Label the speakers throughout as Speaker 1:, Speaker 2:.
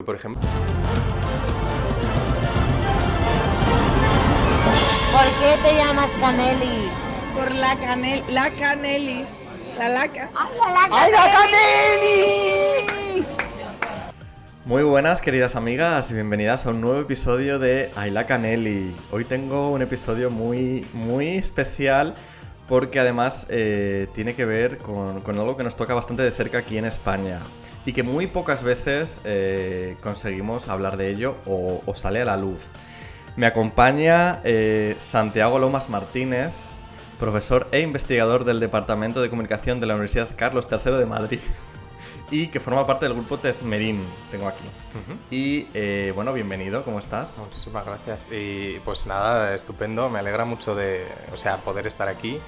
Speaker 1: Por ejemplo,
Speaker 2: ¿Por qué te llamas Caneli?
Speaker 3: Por la Caneli, la laca.
Speaker 2: ¡Ay, la Caneli!
Speaker 4: Muy buenas, queridas amigas, y bienvenidas a un nuevo episodio de Ayla Caneli. Hoy tengo un episodio muy especial porque además tiene que ver con algo que nos toca bastante de cerca aquí en España y que muy pocas veces conseguimos hablar de ello o sale a la luz. Me acompaña Santiago Lomas Martínez, profesor e investigador del Departamento de Comunicación de la Universidad Carlos III de Madrid y que forma parte del grupo Tezmerín, tengo aquí. Y bueno, bienvenido, ¿cómo estás?
Speaker 1: muchísimas gracias. Y pues nada, estupendo, me alegra mucho poder estar aquí.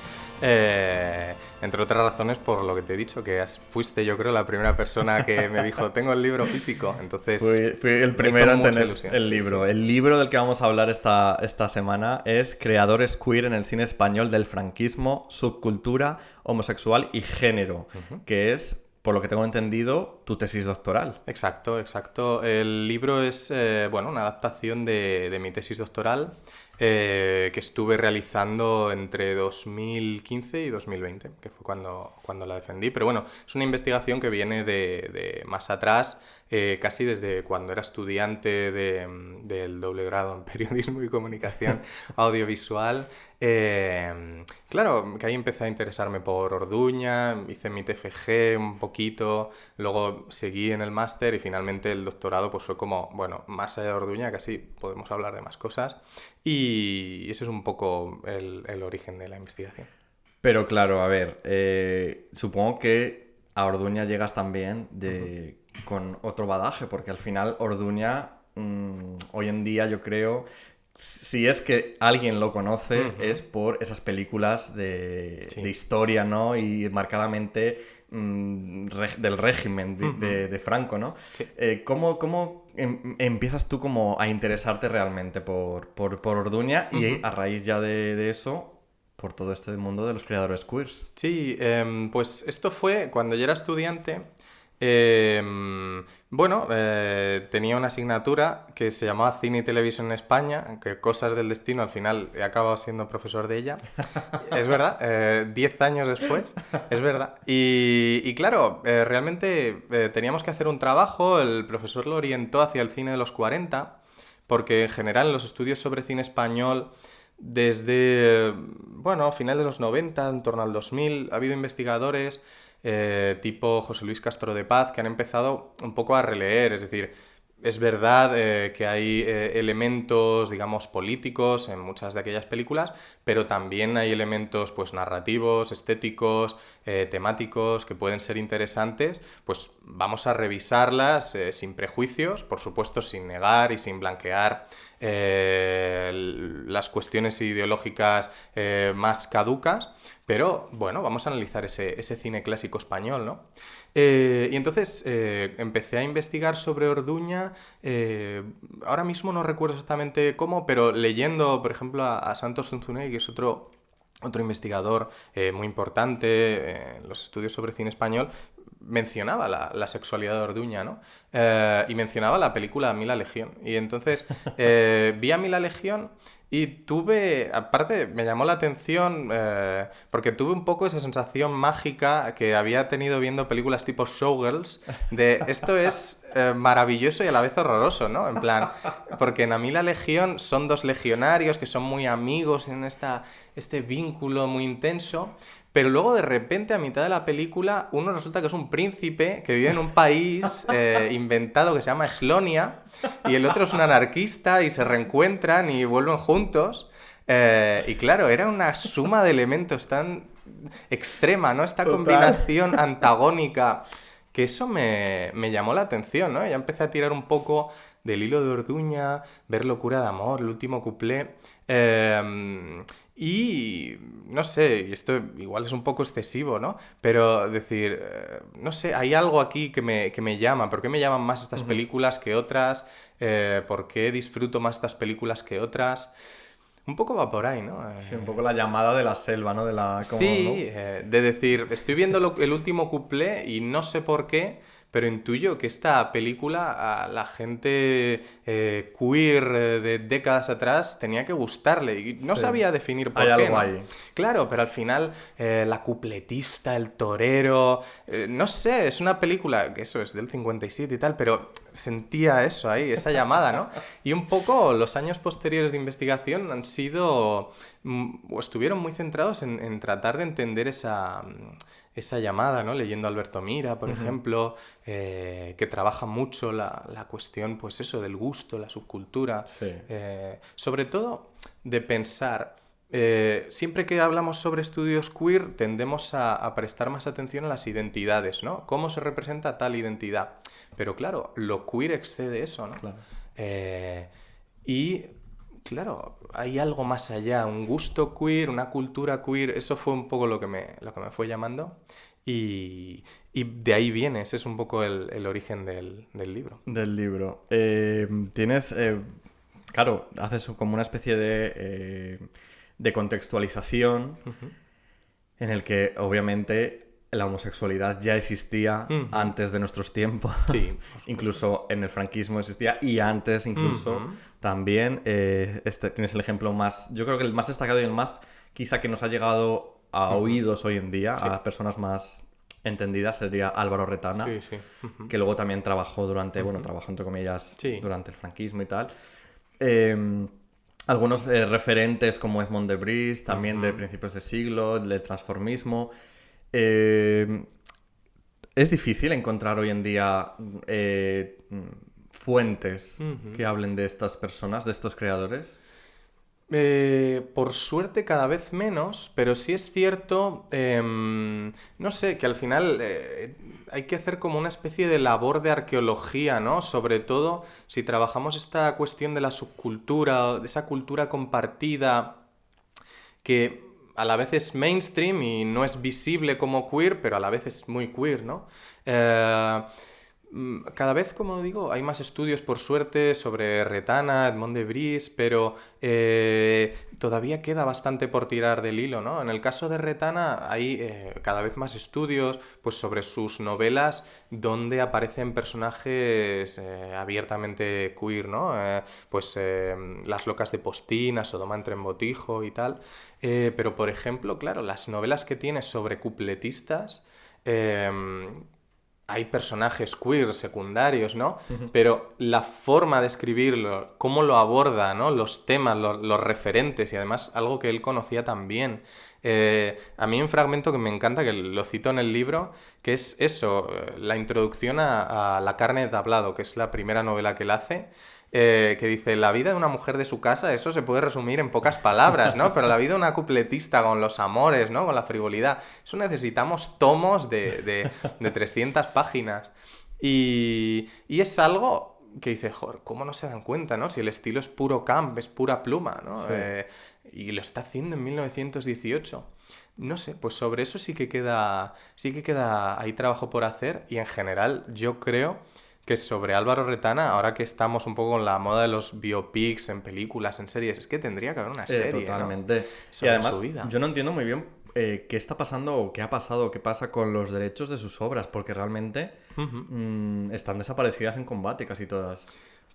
Speaker 1: Entre otras razones por lo que te he dicho, que fuiste yo creo la primera persona que me dijo tengo el libro físico, entonces
Speaker 4: Fui el primero en tener
Speaker 1: ilusión,
Speaker 4: el
Speaker 1: sí,
Speaker 4: libro.
Speaker 1: sí.
Speaker 4: El libro del que vamos a hablar esta semana es Creadores queer en el cine español del franquismo, subcultura, homosexual y género, que es, por lo que tengo entendido, tu tesis doctoral.
Speaker 1: Exacto. El libro es una adaptación de mi tesis doctoral que estuve realizando entre 2015 y 2020, que fue cuando la defendí. Pero bueno, es una investigación que viene de más atrás, casi desde cuando era estudiante del doble grado en Periodismo y Comunicación Audiovisual. Claro, que ahí empecé a interesarme por Orduña, hice mi TFG un poquito, luego seguí en el máster y finalmente el doctorado pues fue como, bueno, más allá de Orduña casi podemos hablar de más cosas y ese es un poco el origen de la investigación.
Speaker 4: Pero claro, a ver, supongo que a Orduña llegas también con otro badaje, porque al final Orduña, hoy en día yo creo, si es que alguien lo conoce, es por esas películas de historia, ¿no? Y marcadamente del régimen de Franco, ¿no?
Speaker 1: Sí.
Speaker 4: ¿Cómo empiezas tú como a interesarte realmente por Orduña y a raíz ya de eso por todo este mundo de los creadores queers?
Speaker 1: Sí, pues esto fue cuando yo era estudiante. Tenía una asignatura que se llamaba Cine y Televisión en España, que cosas del destino, al final he acabado siendo profesor de ella. Es verdad, 10 años después, es verdad. Y claro, realmente teníamos que hacer un trabajo, el profesor lo orientó hacia el cine de los 40, porque en general en los estudios sobre cine español desde, final de los 90, en torno al 2000, ha habido investigadores tipo José Luis Castro de Paz que han empezado un poco a releer, es decir, es verdad que hay elementos, digamos, políticos en muchas de aquellas películas, pero también hay elementos, pues, narrativos, estéticos, temáticos, que pueden ser interesantes. Pues vamos a revisarlas sin prejuicios, por supuesto, sin negar y sin blanquear las cuestiones ideológicas más caducas, pero bueno, vamos a analizar ese cine clásico español, ¿no? Y entonces empecé a investigar sobre Orduña, ahora mismo no recuerdo exactamente cómo, pero leyendo, por ejemplo, a Santos Zunzunegui, que es otro investigador muy importante en los estudios sobre cine español, mencionaba la sexualidad de Orduña, ¿no? Y mencionaba la película Mil la Legión. Y entonces vi a Mil la Legión y aparte me llamó la atención porque tuve un poco esa sensación mágica que había tenido viendo películas tipo Showgirls, de esto es maravilloso y a la vez horroroso, ¿no? En plan, porque en A Mí la Legión son dos legionarios que son muy amigos, tienen este vínculo muy intenso. Pero luego de repente a mitad de la película uno resulta que es un príncipe que vive en un país inventado que se llama Eslonia y el otro es un anarquista y se reencuentran y vuelven juntos. Y claro, era una suma de elementos tan extrema, ¿no? Esta combinación antagónica, que eso me llamó la atención, ¿no? Ya empecé a tirar un poco del hilo de Orduña, ver Locura de amor, el último cuplé. Y no sé, y esto igual es un poco excesivo, ¿no? Pero decir, no sé, hay algo aquí que me llama. ¿Por qué me llaman más estas películas que otras? ¿Por qué disfruto más estas películas que otras? Un poco va por ahí, ¿no?
Speaker 4: Sí, un poco la llamada de la selva, ¿no?
Speaker 1: Sí, de decir, estoy viendo el último cuplé y no sé por qué, pero intuyo que esta película a la gente queer de décadas atrás tenía que gustarle y no
Speaker 4: Sí.
Speaker 1: sabía definir por
Speaker 4: Hay
Speaker 1: qué,
Speaker 4: algo
Speaker 1: ¿no?
Speaker 4: ahí.
Speaker 1: Claro, pero al final la cupletista, el torero, no sé, es una película que eso es del 57 y tal, pero sentía eso ahí, esa llamada, ¿no? Y un poco los años posteriores de investigación han sido, o estuvieron muy centrados en tratar de entender esa llamada, ¿no? Leyendo a Alberto Mira, por ejemplo, que trabaja mucho la cuestión, pues eso, del gusto, la subcultura.
Speaker 4: Sí.
Speaker 1: Sobre todo de pensar, siempre que hablamos sobre estudios queer tendemos a prestar más atención a las identidades, ¿no? ¿Cómo se representa tal identidad? Pero claro, lo queer excede eso, ¿no?
Speaker 4: Claro.
Speaker 1: Y claro, hay algo más allá, un gusto queer, una cultura queer, eso fue un poco lo que me fue llamando y de ahí viene, ese es un poco el origen del libro.
Speaker 4: Del libro. Tienes, claro, haces como una especie de contextualización en el que obviamente la homosexualidad ya existía antes de nuestros tiempos.
Speaker 1: Sí.
Speaker 4: Incluso en el franquismo existía y antes incluso también. Tienes el ejemplo más, yo creo que el más destacado y el más quizá que nos ha llegado a oídos hoy en día, a personas más entendidas, sería Álvaro Retana,
Speaker 1: Sí, sí.
Speaker 4: que luego también trabajó durante, bueno, trabajó entre comillas
Speaker 1: Sí.
Speaker 4: durante el franquismo y tal. Algunos referentes como Edmond Debris, también de principios de siglo, del transformismo. Es difícil encontrar hoy en día fuentes que hablen de estas personas, de estos creadores.
Speaker 1: Por suerte cada vez menos, pero sí es cierto, no sé, que al final hay que hacer como una especie de labor de arqueología, ¿no? Sobre todo si trabajamos esta cuestión de la subcultura, de esa cultura compartida que a la vez es mainstream y no es visible como queer, pero a la vez es muy queer, ¿no? Cada vez, como digo, hay más estudios, por suerte, sobre Retana, Edmond Debris, pero todavía queda bastante por tirar del hilo, ¿no? En el caso de Retana hay cada vez más estudios pues, sobre sus novelas donde aparecen personajes abiertamente queer, ¿no? Las locas de Postina, Sodoma entre en botijo y tal. Pero, por ejemplo, claro, las novelas que tiene sobre cupletistas... hay personajes queer secundarios, ¿no? Pero la forma de escribirlo, cómo lo aborda, ¿no? Los temas, los referentes y además algo que él conocía también. A mí hay un fragmento que me encanta, que lo cito en el libro, que es eso, la introducción a La carne de tablado, que es la primera novela que él hace. Que dice, la vida de una mujer de su casa, eso se puede resumir en pocas palabras, ¿no? Pero la vida de una cupletista con los amores, ¿no? Con la frivolidad, eso necesitamos tomos de 300 páginas. Y es algo que dice, joder, ¿cómo no se dan cuenta, no? Si el estilo es puro camp, es pura pluma, ¿no?
Speaker 4: Sí.
Speaker 1: Y lo está haciendo en 1918. No sé, pues sobre eso sí que queda ahí trabajo por hacer y en general yo creo que sobre Álvaro Retana, ahora que estamos un poco con la moda de los biopics en películas, en series, es que tendría que haber una serie,
Speaker 4: Totalmente.
Speaker 1: ¿no?
Speaker 4: Y
Speaker 1: Sobre
Speaker 4: además,
Speaker 1: su vida.
Speaker 4: yo no entiendo muy bien qué está pasando o qué ha pasado, qué pasa con los derechos de sus obras, porque realmente están desaparecidas en combate casi todas.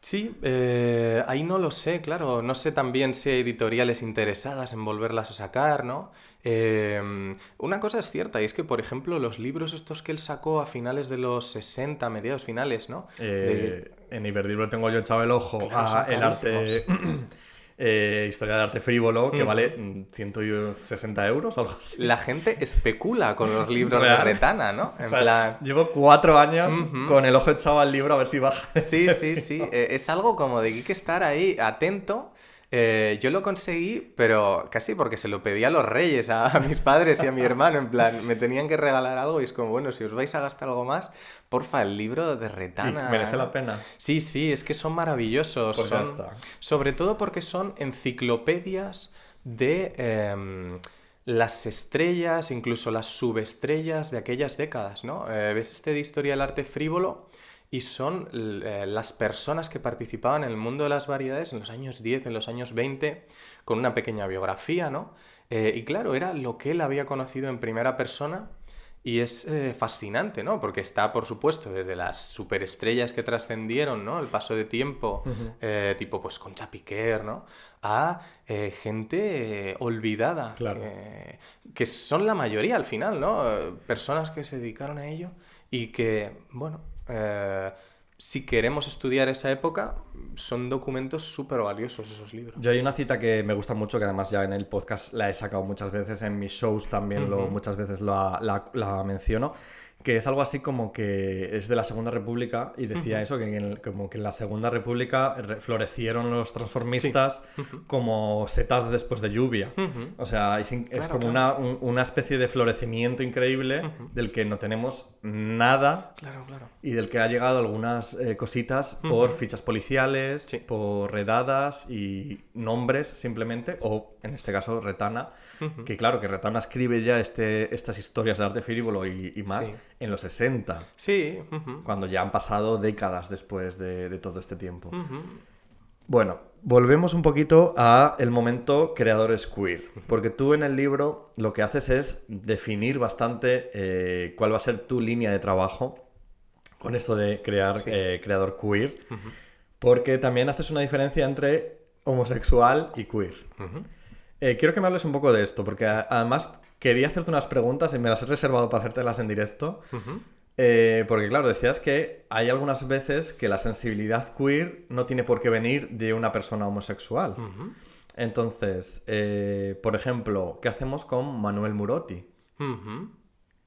Speaker 1: Sí, ahí no lo sé, claro. No sé también si hay editoriales interesadas en volverlas a sacar, ¿no? Una cosa es cierta, y es que, por ejemplo, los libros estos que él sacó a finales de los 60, mediados finales, ¿no?
Speaker 4: En Iberdibro tengo yo echado el ojo
Speaker 1: Claro,
Speaker 4: a
Speaker 1: son
Speaker 4: el arte... Historia del arte frívolo, que vale 160 euros o algo así.
Speaker 1: La gente especula con los libros de
Speaker 4: Real.
Speaker 1: Retana, ¿no? En
Speaker 4: O sea,
Speaker 1: plan...
Speaker 4: llevo 4 años con el ojo echado al libro a ver si baja.
Speaker 1: Sí, sí, sí. Es algo como de que hay que estar ahí atento. Yo lo conseguí, pero casi porque se lo pedí a los reyes, a mis padres y a mi hermano. En plan, me tenían que regalar algo y es como, bueno, si os vais a gastar algo más, porfa, el libro de Retana.
Speaker 4: Y merece la pena.
Speaker 1: Sí, sí, es que son maravillosos.
Speaker 4: Pues ya
Speaker 1: son...
Speaker 4: está.
Speaker 1: Sobre todo porque son enciclopedias de las estrellas, incluso las subestrellas de aquellas décadas, ¿no? ¿Ves este de Historia del arte frívolo? Y son las personas que participaban en el mundo de las variedades en los años 10, en los años 20, con una pequeña biografía, ¿no? Y claro, era lo que él había conocido en primera persona Y es fascinante, ¿no? Porque está, por supuesto, desde las superestrellas que trascendieron, ¿no? El paso de tiempo, tipo pues Concha Piquer, ¿no? A gente olvidada,
Speaker 4: Claro.
Speaker 1: que son la mayoría al final, ¿no? Personas que se dedicaron a ello y que, bueno, si queremos estudiar esa época, son documentos súper valiosos esos libros.
Speaker 4: Yo hay una cita que me gusta mucho, que además ya en el podcast la he sacado muchas veces, en mis shows también muchas veces la menciono, que es algo así como que es de la Segunda República y decía eso, que como que en la Segunda República florecieron los transformistas como setas después de lluvia. O sea, es
Speaker 1: Claro,
Speaker 4: como
Speaker 1: claro.
Speaker 4: una especie de florecimiento increíble del que no tenemos nada
Speaker 1: Claro, claro.
Speaker 4: y del que ha llegado algunas cositas por fichas policiales,
Speaker 1: Sí.
Speaker 4: por redadas y nombres simplemente, o en este caso Retana, que claro, que Retana escribe ya estas historias de arte frívolo y más
Speaker 1: Sí.
Speaker 4: en los 60,
Speaker 1: Sí.
Speaker 4: cuando ya han pasado décadas después de todo este tiempo. Bueno, volvemos un poquito a el momento creadores queer, porque tú en el libro lo que haces es definir bastante cuál va a ser tu línea de trabajo con eso de crear
Speaker 1: Sí.
Speaker 4: creador queer, porque también haces una diferencia entre homosexual y queer. Quiero que me hables un poco de esto, porque además quería hacerte unas preguntas y me las he reservado para hacértelas en directo. Porque claro, decías que hay algunas veces que la sensibilidad queer no tiene por qué venir de una persona homosexual. Entonces, por ejemplo, ¿qué hacemos con Manuel Murotti?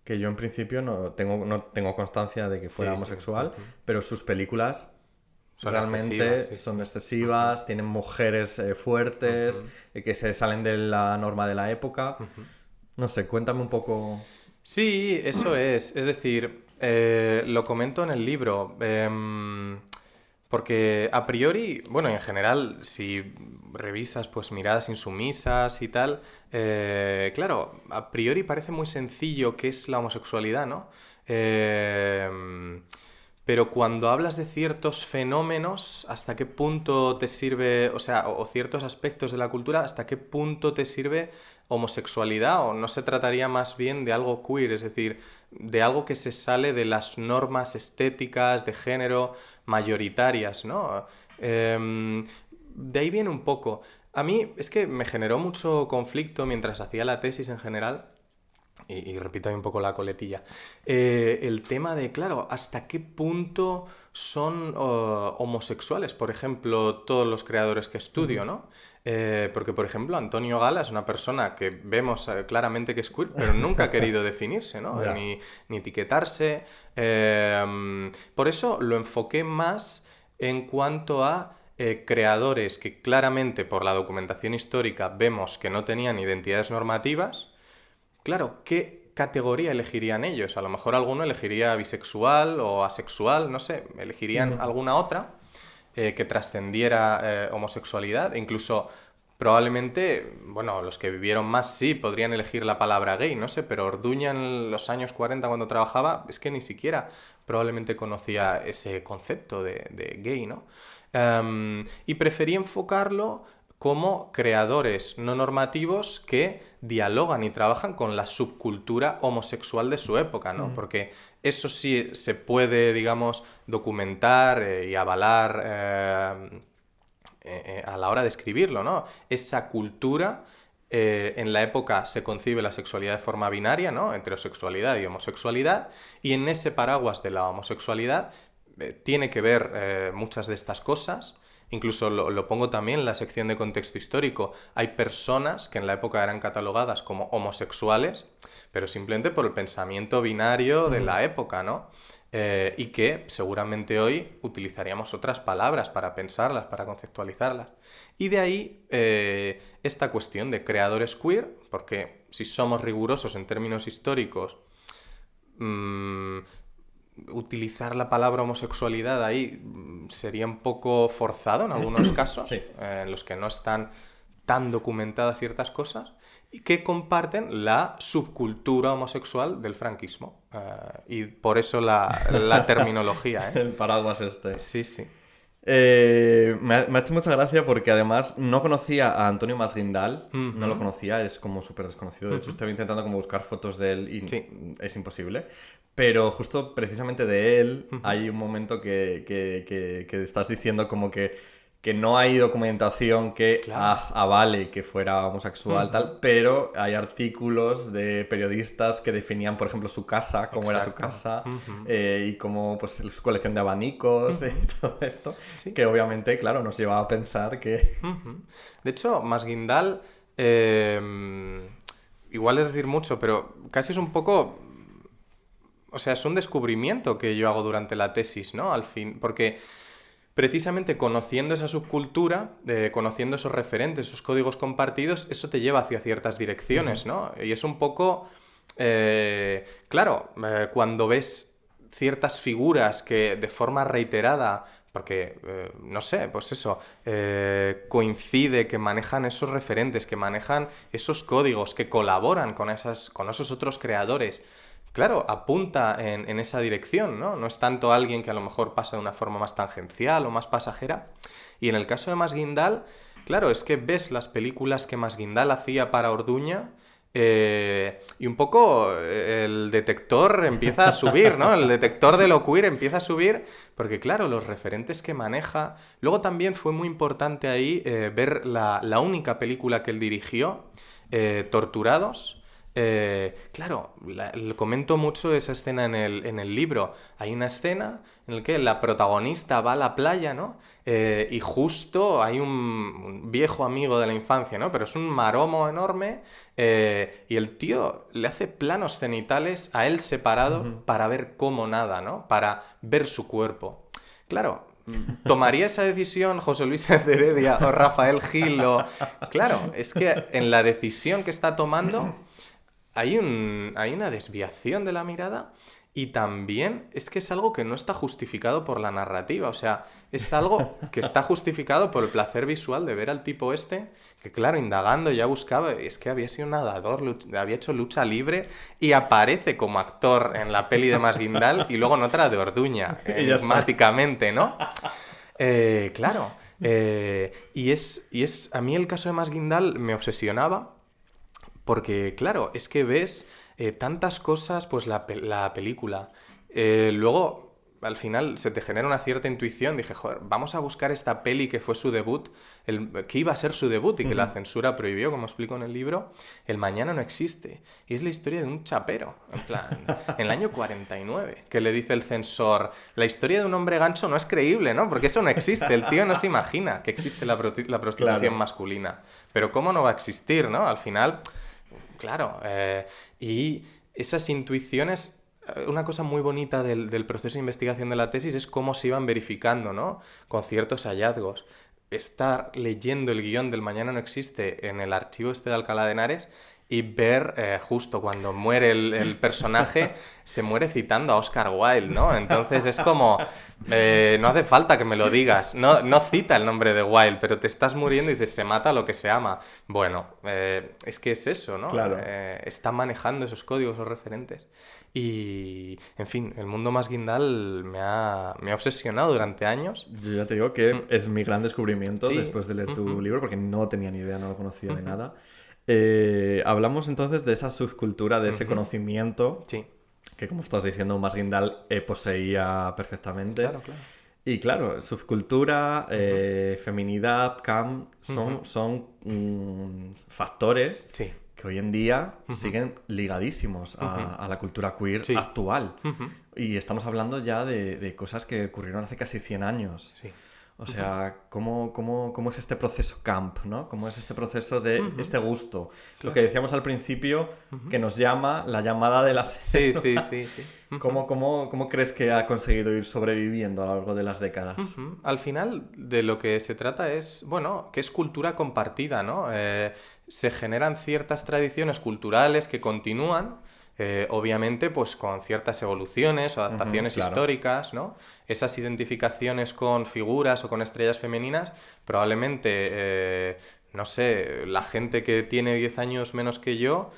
Speaker 4: Que yo en principio no tengo constancia de que fuera
Speaker 1: Sí, sí.
Speaker 4: homosexual, pero sus películas
Speaker 1: Son
Speaker 4: realmente
Speaker 1: excesivas, sí.
Speaker 4: son excesivas, tienen mujeres fuertes, que se salen de la norma de la época. No sé, cuéntame un poco.
Speaker 1: Sí, eso es. Es decir, lo comento en el libro. Porque a priori, bueno, en general, si revisas pues miradas insumisas y tal, claro, a priori parece muy sencillo qué es la homosexualidad, ¿no? Pero cuando hablas de ciertos fenómenos, ¿hasta qué punto te sirve, o sea, o ciertos aspectos de la cultura, hasta qué punto te sirve homosexualidad? ¿O no se trataría más bien de algo queer, es decir, de algo que se sale de las normas estéticas de género mayoritarias, ¿no? De ahí viene un poco. A mí es que me generó mucho conflicto mientras hacía la tesis en general. Y repito ahí un poco la coletilla. El tema de, claro, ¿hasta qué punto son homosexuales? Por ejemplo, todos los creadores que estudio, ¿no? Porque, por ejemplo, Antonio Gala es una persona que vemos claramente que es queer, pero nunca ha querido definirse, ¿no?
Speaker 4: Ya.
Speaker 1: Ni etiquetarse. Por eso lo enfoqué más en cuanto a creadores que claramente por la documentación histórica vemos que no tenían identidades normativas. Claro, ¿qué categoría elegirían ellos? A lo mejor alguno elegiría bisexual o asexual, no sé, elegirían alguna otra que trascendiera homosexualidad. E incluso probablemente, bueno, los que vivieron más sí podrían elegir la palabra gay, no sé, pero Orduña en los años 40 cuando trabajaba es que ni siquiera probablemente conocía ese concepto de gay, ¿no? Y preferí enfocarlo como creadores no normativos que dialogan y trabajan con la subcultura homosexual de su época, ¿no? Porque eso sí se puede, digamos, documentar y avalar a la hora de escribirlo, ¿no? Esa cultura, en la época se concibe la sexualidad de forma binaria, ¿no? Heterosexualidad y homosexualidad, y en ese paraguas de la homosexualidad tiene que ver muchas de estas cosas. Incluso lo pongo también en la sección de contexto histórico. Hay personas que en la época eran catalogadas como homosexuales, pero simplemente por el pensamiento binario de la época, ¿no? Y que seguramente hoy utilizaríamos otras palabras para pensarlas, para conceptualizarlas. Y de ahí esta cuestión de creadores queer, porque si somos rigurosos en términos históricos, utilizar la palabra homosexualidad ahí sería un poco forzado en algunos casos,
Speaker 4: Sí.
Speaker 1: en los que no están tan documentadas ciertas cosas, y que comparten la subcultura homosexual del franquismo. Y por eso la terminología, ¿eh?
Speaker 4: El paraguas este.
Speaker 1: Sí, sí.
Speaker 4: Me ha hecho mucha gracia porque además no conocía a Antonio Masguindal, no lo conocía, es como súper desconocido. De hecho, estaba intentando como buscar fotos de él y
Speaker 1: Sí.
Speaker 4: es imposible. Pero justo precisamente de él hay un momento que estás diciendo como que no hay documentación que
Speaker 1: Claro.
Speaker 4: avale que fuera homosexual, tal, pero hay artículos de periodistas que definían, por ejemplo, su casa, cómo era su
Speaker 1: Exacto.
Speaker 4: casa, y cómo pues, su colección de abanicos y todo esto, que obviamente, claro, nos llevaba a pensar que...
Speaker 1: Ujú. De hecho, Masguindal, igual es decir mucho, pero casi es un poco, o sea, es un descubrimiento que yo hago durante la tesis, ¿no? Al fin, porque precisamente conociendo esa subcultura, conociendo esos referentes, esos códigos compartidos, eso te lleva hacia ciertas direcciones, ¿no? Y es un poco, claro, cuando ves ciertas figuras que de forma reiterada, porque, no sé, pues eso, coincide que manejan esos referentes, que manejan esos códigos, que colaboran con esos otros creadores. Claro, apunta en esa dirección, ¿no? No es tanto alguien que a lo mejor pasa de una forma más tangencial o más pasajera. Y en el caso de Masguindal, claro, es que ves las películas que Masguindal hacía para Orduña y un poco el detector empieza a subir, ¿no? El detector de lo queer empieza a subir porque, claro, los referentes que maneja... Luego también fue muy importante ahí ver la única película que él dirigió, Torturados. Claro, comento mucho esa escena en el libro. Hay una escena en la que la protagonista va a la playa, ¿no? Y justo hay un viejo amigo de la infancia, ¿no? Pero es un maromo enorme y el tío le hace planos cenitales a él separado para ver cómo nada, ¿no? Para ver su cuerpo. Claro, ¿tomaría esa decisión José Luis de Heredia o Rafael Gil? Claro, es que en la decisión que está tomando... Hay una desviación de la mirada y también es que es algo que no está justificado por la narrativa. O sea, es algo que está justificado por el placer visual de ver al tipo este, que claro, indagando ya buscaba, es que había sido un nadador, había hecho lucha libre y aparece como actor en la peli de Masguindal y luego en otra de Orduña,
Speaker 4: Y ya está.
Speaker 1: enigmáticamente, ¿no? Claro. A mí el caso de Masguindal me obsesionaba. Porque, claro, es que ves tantas cosas, pues la película. Luego, al final, se te genera una cierta intuición. Dije, joder, vamos a buscar esta peli que fue su debut, que iba a ser su debut y que la censura prohibió, como explico en el libro. El mañana no existe. Y es la historia de un chapero, en plan, en el año 49, que le dice el censor, la historia de un hombre gancho no es creíble, ¿no? Porque eso no existe. El tío no se imagina que existe la prostitución
Speaker 4: Claro.
Speaker 1: masculina. Pero ¿cómo no va a existir, no? Al final... Claro, y esas intuiciones, una cosa muy bonita del proceso de investigación de la tesis es cómo se iban verificando, ¿no? Con ciertos hallazgos. Estar leyendo el guión del Mañana no existe en el archivo este de Alcalá de Henares y ver justo cuando muere el personaje, se muere citando a Oscar Wilde, ¿no? Entonces es como, no hace falta que me lo digas, no cita el nombre de Wilde, pero te estás muriendo y dices, se mata lo que se ama. Bueno, es que es eso, ¿no?
Speaker 4: Claro.
Speaker 1: Está manejando esos códigos, esos referentes. Y, en fin, el mundo Masguindal me ha obsesionado durante años.
Speaker 4: Yo ya te digo que es mi gran descubrimiento
Speaker 1: Sí.
Speaker 4: después de leer tu libro, porque no tenía ni idea, no lo conocía de nada. Hablamos entonces de esa subcultura, de ese conocimiento
Speaker 1: Sí,
Speaker 4: que, como estás diciendo, Masguindal poseía perfectamente.
Speaker 1: claro, claro.
Speaker 4: Y claro, subcultura, feminidad, camp, son factores
Speaker 1: Sí.
Speaker 4: que hoy en día siguen ligadísimos a la cultura queer
Speaker 1: Sí.
Speaker 4: actual. Y estamos hablando ya de cosas que ocurrieron hace casi 100 años.
Speaker 1: Sí.
Speaker 4: O sea, ¿cómo es este proceso camp, ¿no? ¿Cómo es este proceso de este gusto? Lo que decíamos al principio, que nos llama la llamada de la
Speaker 1: Sí,
Speaker 4: serie.
Speaker 1: sí, sí, sí.
Speaker 4: ¿Cómo crees que ha conseguido ir sobreviviendo a lo largo de las décadas?
Speaker 1: Al final, de lo que se trata es, bueno, que es cultura compartida, ¿no? Se generan ciertas tradiciones culturales que continúan, obviamente, pues con ciertas evoluciones o adaptaciones
Speaker 4: claro.
Speaker 1: históricas, ¿no? Esas identificaciones con figuras o con estrellas femeninas, probablemente, no sé, la gente que tiene 10 años menos que yo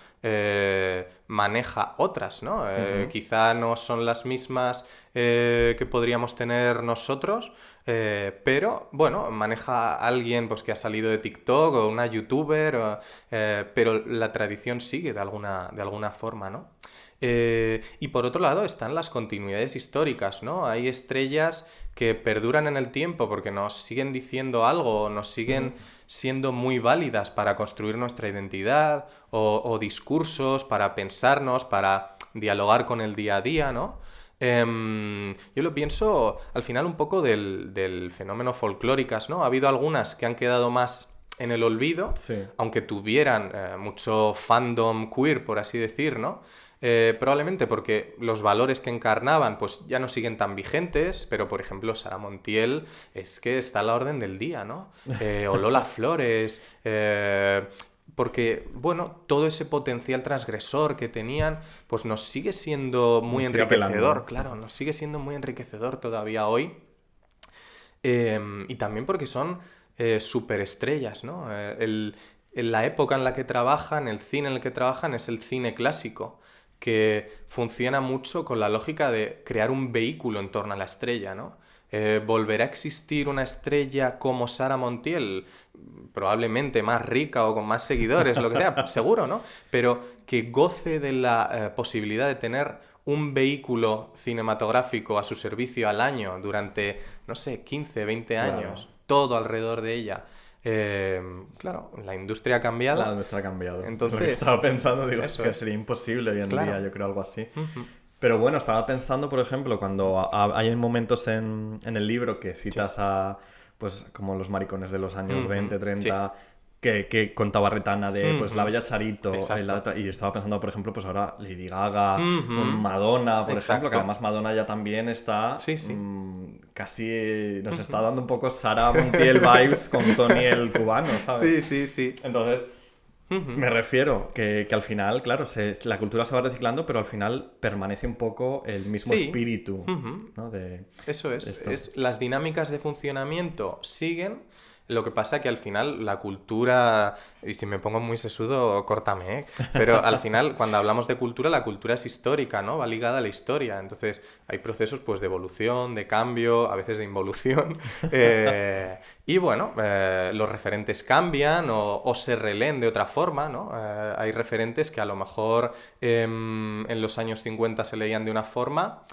Speaker 1: maneja otras, ¿no? Quizá no son las mismas que podríamos tener nosotros, Pero, bueno, maneja a alguien pues, que ha salido de TikTok o una youtuber, pero la tradición sigue de alguna forma, ¿no? Y por otro lado están las continuidades históricas, ¿no? Hay estrellas que perduran en el tiempo porque nos siguen diciendo algo, nos siguen siendo muy válidas para construir nuestra identidad o discursos, para pensarnos, para dialogar con el día a día, ¿no? Yo lo pienso al final un poco del fenómeno folclóricas, ¿no? Ha habido algunas que han quedado más en el olvido,
Speaker 4: Sí.
Speaker 1: aunque tuvieran mucho fandom queer, por así decir, ¿no? Probablemente porque los valores que encarnaban pues ya no siguen tan vigentes, pero por ejemplo Sara Montiel es que está a la orden del día, ¿no? O Lola Flores, porque, bueno, todo ese potencial transgresor que tenían, pues nos sigue siendo muy
Speaker 4: Nos sigue apelando,
Speaker 1: enriquecedor,
Speaker 4: ¿no?
Speaker 1: claro, nos sigue siendo muy enriquecedor todavía hoy. Y también porque son superestrellas, ¿no? En la época en la que trabajan, el cine en el que trabajan es el cine clásico, que funciona mucho con la lógica de crear un vehículo en torno a la estrella, ¿no? ¿Volverá a existir una estrella como Sara Montiel? Probablemente más rica o con más seguidores, lo que sea, seguro, ¿no? Pero que goce de la posibilidad de tener un vehículo cinematográfico a su servicio al año durante, no sé, 15, 20 años,
Speaker 4: Claro.
Speaker 1: todo alrededor de ella. Claro, la industria ha cambiado.
Speaker 4: La nuestra ha cambiado.
Speaker 1: Entonces,
Speaker 4: Lo que estaba pensando, digo, es
Speaker 1: eso
Speaker 4: que
Speaker 1: es.
Speaker 4: sería imposible hoy en
Speaker 1: Claro.
Speaker 4: día, yo creo, algo así.
Speaker 1: Ujú.
Speaker 4: Pero bueno, estaba pensando, por ejemplo, cuando hay momentos en el libro que citas a, pues, como los maricones de los años
Speaker 1: Ujú.
Speaker 4: 20, 30, que contaba Retana de, pues, la
Speaker 1: Ujú.
Speaker 4: bella Charito,
Speaker 1: Exacto.
Speaker 4: y estaba pensando, por ejemplo, pues ahora Lady Gaga,
Speaker 1: Ujú.
Speaker 4: Madonna, por ejemplo, que
Speaker 1: Exacto.
Speaker 4: además Madonna ya también está,
Speaker 1: Sí, sí.
Speaker 4: casi nos está dando un poco Sara Montiel vibes con Tony el cubano, ¿sabes?
Speaker 1: Sí, sí, sí.
Speaker 4: Entonces, me refiero que al final, claro, la cultura se va reciclando, pero al final permanece un poco el mismo
Speaker 1: Sí.
Speaker 4: espíritu,
Speaker 1: Ujú.
Speaker 4: ¿no? De
Speaker 1: Eso
Speaker 4: esto.
Speaker 1: las dinámicas de funcionamiento siguen. Lo que pasa que al final la cultura, y si me pongo muy sesudo, córtame, ¿eh? Pero al final, cuando hablamos de cultura, la cultura es histórica, ¿no? Va ligada a la historia. Entonces, hay procesos pues de evolución, de cambio, a veces de involución. Y bueno, los referentes cambian o se releen de otra forma, ¿no? Hay referentes que a lo mejor en los años 50 se leían de una forma.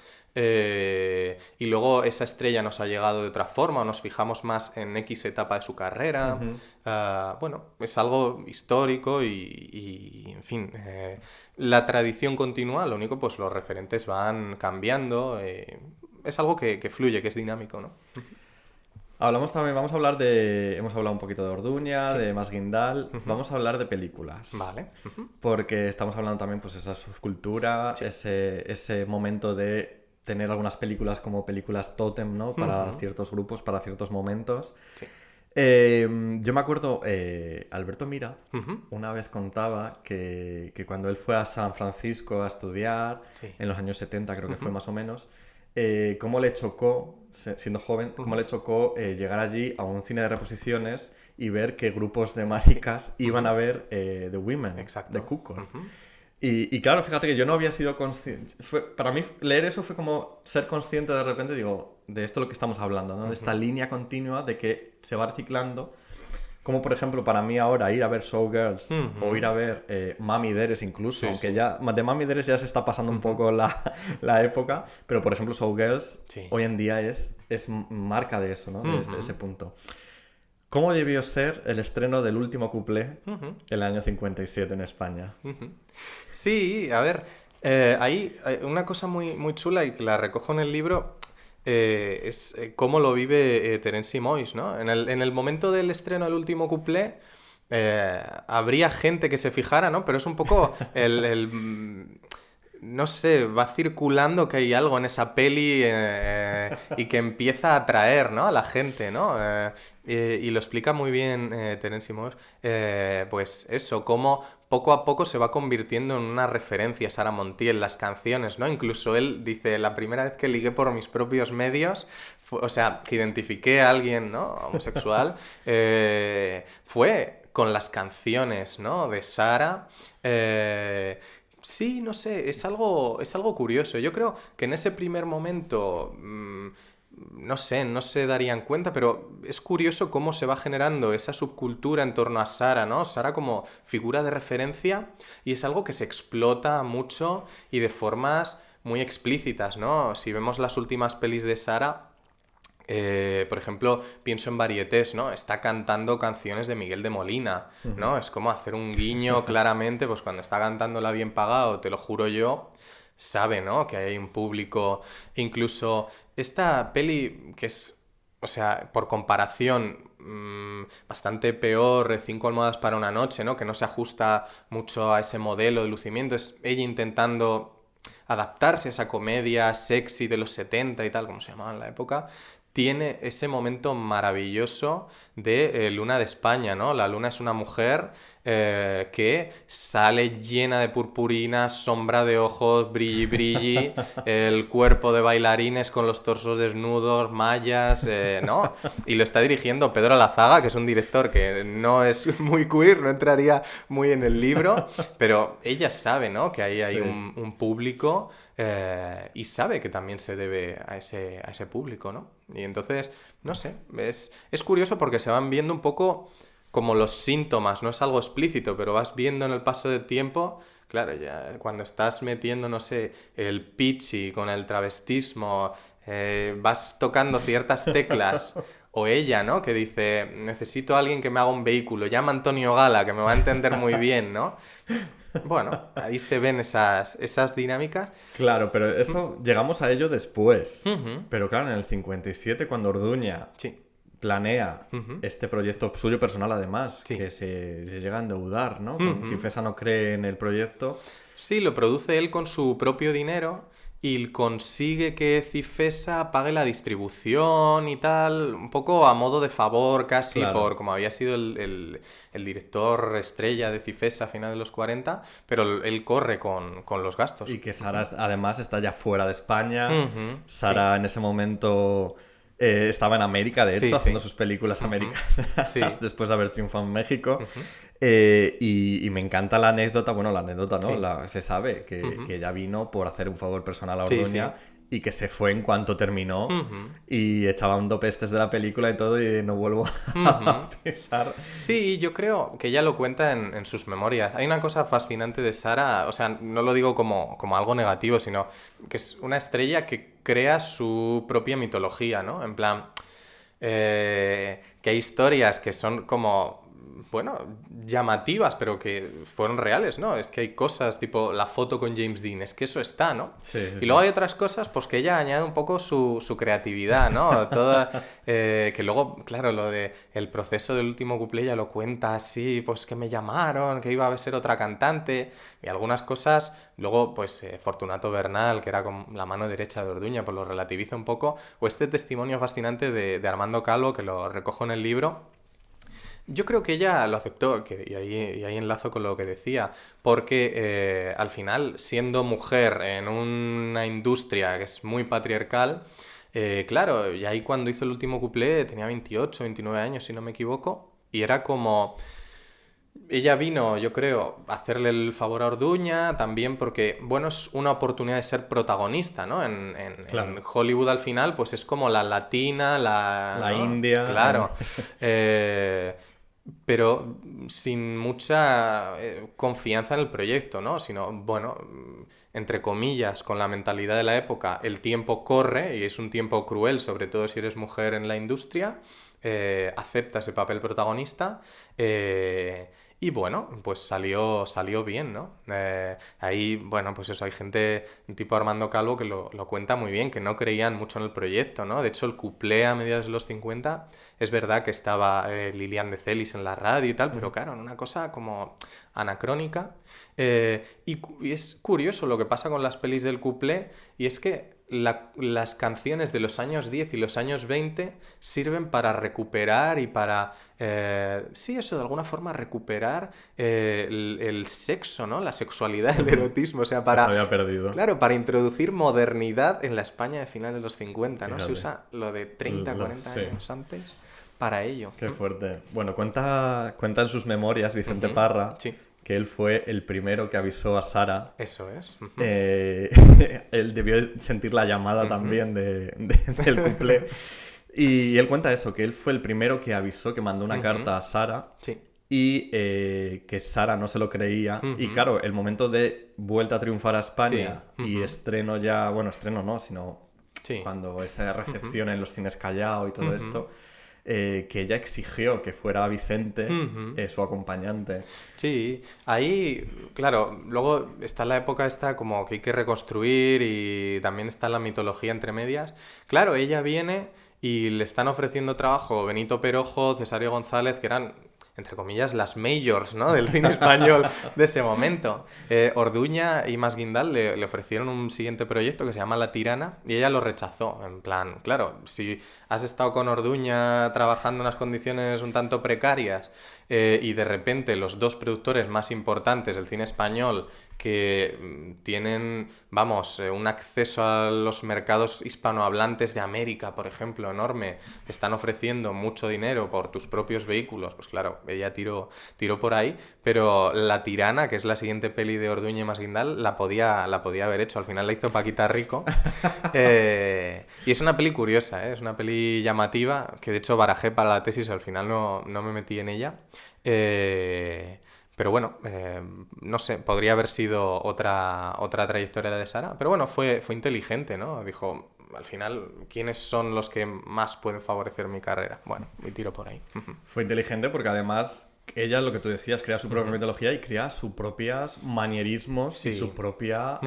Speaker 1: Y luego esa estrella nos ha llegado de otra forma, o nos fijamos más en X etapa de su carrera. Bueno, es algo histórico en fin, la tradición continúa, lo único, pues los referentes van cambiando. Es algo que fluye, que es dinámico, ¿no?
Speaker 4: Hablamos también, vamos a hablar de... Hemos hablado un poquito de Orduña,
Speaker 1: Sí.
Speaker 4: de Masguindal. Vamos a hablar de películas.
Speaker 1: Vale. Ujú.
Speaker 4: Porque estamos hablando también, pues, esa subcultura,
Speaker 1: Sí.
Speaker 4: ese momento de tener algunas películas como películas tótem, ¿no? Para ciertos grupos, para ciertos momentos.
Speaker 1: Sí.
Speaker 4: Yo me acuerdo, Alberto Mira
Speaker 1: Ujú.
Speaker 4: una vez contaba que cuando él fue a San Francisco a estudiar,
Speaker 1: Sí.
Speaker 4: en los años 70 creo que fue más o menos, cómo le chocó, siendo joven, cómo le chocó llegar allí a un cine de reposiciones y ver que grupos de maricas iban a ver The Women,
Speaker 1: Exacto.
Speaker 4: de Cukor.
Speaker 1: Ujú.
Speaker 4: Y claro, fíjate que yo no había sido consciente. Para mí, leer eso fue como ser consciente de repente, digo, de esto lo que estamos hablando, ¿no? De esta línea continua de que se va reciclando. Como por ejemplo, para mí ahora ir a ver Showgirls o ir a ver Mami Deres incluso,
Speaker 1: Sí,
Speaker 4: aunque
Speaker 1: sí.
Speaker 4: ya de Mami Deres ya se está pasando un poco la época, pero por ejemplo, Showgirls
Speaker 1: Sí.
Speaker 4: hoy en día es marca de eso, ¿no? Desde ese punto. ¿Cómo debió ser el estreno del último cuplé el año 57 en España?
Speaker 1: Ujú. Sí, a ver, hay una cosa muy, muy chula y que la recojo en el libro, es cómo lo vive Terence Moix, ¿no? En el momento del estreno del último cuplé, habría gente que se fijara, ¿no? Pero es un poco no sé, va circulando que hay algo en esa peli y que empieza a atraer, ¿no? A la gente, ¿no? Y lo explica muy bien Terence Moix. Pues eso, cómo poco a poco se va convirtiendo en una referencia Sara Montiel, las canciones, ¿no? Incluso él dice, la primera vez que ligué por mis propios medios, o sea, que identifiqué a alguien, ¿no? Homosexual, fue con las canciones, ¿no? De Sara. Sí, no sé, es algo curioso. Yo creo que en ese primer momento no sé, no se darían cuenta, pero es curioso cómo se va generando esa subcultura en torno a Sara, ¿no? Sara como figura de referencia y es algo que se explota mucho y de formas muy explícitas, ¿no? Si vemos las últimas pelis de Sara, por ejemplo, pienso en Varietés, ¿no? Está cantando canciones de Miguel de Molina, ¿no? Es como hacer un guiño claramente, pues cuando está cantando La Bien Pagado, te lo juro yo, sabe, ¿no? Que hay un público. Incluso esta peli que es, o sea, por comparación, bastante peor, Cinco almohadas para una noche, ¿no? Que no se ajusta mucho a ese modelo de lucimiento, es ella intentando adaptarse a esa comedia sexy de los 70 y tal, como se llamaba en la época, tiene ese momento maravilloso de Luna de España, ¿no? La Luna es una mujer que sale llena de purpurina, sombra de ojos, brilli brilli, el cuerpo de bailarines con los torsos desnudos, mallas, ¿no? Y lo está dirigiendo Pedro Lazaga, que es un director que no es muy queer, no entraría muy en el libro, pero ella sabe, ¿no? Que ahí hay un público y sabe que también se debe a ese público, ¿no? Y entonces, no sé, es curioso porque se van viendo un poco como los síntomas, no es algo explícito, pero vas viendo en el paso del tiempo, claro, ya cuando estás metiendo, no sé, el pitchy con el travestismo, vas tocando ciertas teclas, o ella, ¿no? Que dice, necesito a alguien que me haga un vehículo, llama a Antonio Gala, que me va a entender muy bien, ¿no? Bueno, ahí se ven esas dinámicas.
Speaker 4: Claro, pero eso llegamos a ello después.
Speaker 1: Ujú.
Speaker 4: Pero claro, en el 57, cuando Orduña
Speaker 1: Sí.
Speaker 4: planea este proyecto suyo personal, además,
Speaker 1: Sí.
Speaker 4: que se llega a endeudar, ¿no? Cifesa no cree en el proyecto.
Speaker 1: Sí, lo produce él con su propio dinero y consigue que Cifesa pague la distribución y tal, un poco a modo de favor casi,
Speaker 4: Claro.
Speaker 1: por como había sido el director estrella de Cifesa a finales de los 40, pero él corre con los gastos.
Speaker 4: Y que Sara, además, está ya fuera de España.
Speaker 1: Ujú,
Speaker 4: Sara en ese momento estaba en América, de hecho,
Speaker 1: Sí, sí.
Speaker 4: haciendo sus películas americanas
Speaker 1: Sí.
Speaker 4: después de haber triunfado en México. Y me encanta la anécdota, bueno, la anécdota, ¿no?
Speaker 1: Sí.
Speaker 4: Se sabe que ella vino por hacer un favor personal a
Speaker 1: Sí,
Speaker 4: Orduña y que se fue en cuanto terminó
Speaker 1: Ujú.
Speaker 4: y echaba pestes de la película y todo y no vuelvo a pisar.
Speaker 1: Sí, yo creo que ella lo cuenta en sus memorias. Hay una cosa fascinante de Sara, o sea, no lo digo como algo negativo, sino que es una estrella que crea su propia mitología, ¿no? En plan, que hay historias que son como, bueno, llamativas, pero que fueron reales, ¿no? Es que hay cosas tipo la foto con James Dean, es que eso está, ¿no?
Speaker 4: Sí, sí,
Speaker 1: Y
Speaker 4: sí.
Speaker 1: luego hay otras cosas, pues que ella añade un poco su creatividad, ¿no? Toda, que luego, claro, lo de el proceso del último cuplé ya lo cuenta así, pues que me llamaron, que iba a ser otra cantante, y algunas cosas, luego, pues Fortunato Bernal, que era como la mano derecha de Orduña, pues lo relativiza un poco, o este testimonio fascinante de Armando Calvo, que lo recojo en el libro. Yo creo que ella lo aceptó, y ahí enlazo con lo que decía, porque al final, siendo mujer en una industria que es muy patriarcal, claro, y ahí cuando hizo el último cuplé tenía 28, 29 años, si no me equivoco, y era como... Ella vino, yo creo, a hacerle el favor a Orduña, también porque, bueno, es una oportunidad de ser protagonista, ¿no?
Speaker 4: Claro.
Speaker 1: En Hollywood al final, pues es como la latina,
Speaker 4: La
Speaker 1: ¿no?
Speaker 4: india.
Speaker 1: Claro. Pero sin mucha confianza en el proyecto, ¿no? Sino, bueno, entre comillas, con la mentalidad de la época, el tiempo corre y es un tiempo cruel, sobre todo si eres mujer en la industria, acepta ese papel protagonista y bueno, pues salió bien, ¿no? Ahí, bueno, pues eso, hay gente tipo Armando Calvo que lo cuenta muy bien, que no creían mucho en el proyecto, ¿no? De hecho, el cuplé a mediados de los 50, es verdad que estaba Lilian de Celis en la radio y tal, pero claro, en una cosa como anacrónica. Y es curioso lo que pasa con las pelis del cuplé, y es que las canciones de los años 10 y los años 20 sirven para recuperar y para, sí, eso, de alguna forma recuperar el sexo, ¿no? La sexualidad, el erotismo, o sea, para...
Speaker 4: Se había perdido.
Speaker 1: Claro, para introducir modernidad en la España de finales de los 50, ¿no? Se
Speaker 4: Fíjate.
Speaker 1: usa lo de 30, 40
Speaker 4: Sí.
Speaker 1: años antes para ello.
Speaker 4: Qué fuerte. Bueno, cuenta en sus memorias Vicente
Speaker 1: Ujú.
Speaker 4: Parra
Speaker 1: Sí.
Speaker 4: que él fue el primero que avisó a Sara.
Speaker 1: Eso es.
Speaker 4: Él debió sentir la llamada también del cuplé. Y él cuenta eso, que él fue el primero que avisó, que mandó una carta a Sara.
Speaker 1: Sí.
Speaker 4: Y que Sara no se lo creía. Y claro, el momento de vuelta a triunfar a España y estreno ya, bueno, estreno no, sino cuando esa recepción en los cines Callao y todo esto, que ella exigió que fuera Vicente su acompañante.
Speaker 1: Sí, ahí, claro, luego está la época esta como que hay que reconstruir y también está la mitología entre medias. Claro, ella viene y le están ofreciendo trabajo Benito Perojo, Cesario González, que eran, entre comillas, las majors, ¿no?, del cine español de ese momento. Orduña y Masguindal le ofrecieron un siguiente proyecto que se llama La Tirana y ella lo rechazó. En plan, claro, si has estado con Orduña trabajando en unas condiciones un tanto precarias y de repente los dos productores más importantes del cine español que tienen, vamos, un acceso a los mercados hispanohablantes de América, por ejemplo, enorme, te están ofreciendo mucho dinero por tus propios vehículos, pues claro, ella tiró por ahí, pero La Tirana, que es la siguiente peli de Orduña y Masguindal, la podía haber hecho, al final la hizo Paquita Rico, y es una peli curiosa, es una peli llamativa, que de hecho barajé para la tesis, al final no me metí en ella, pero bueno, no sé, podría haber sido otra trayectoria la de Sara. Pero bueno, fue inteligente, ¿no? Dijo, al final, ¿quiénes son los que más pueden favorecer mi carrera? Bueno, y tiro por ahí.
Speaker 4: Fue inteligente porque además ella, lo que tú decías, crea su propia mitología y crea sus propios manierismos y su propia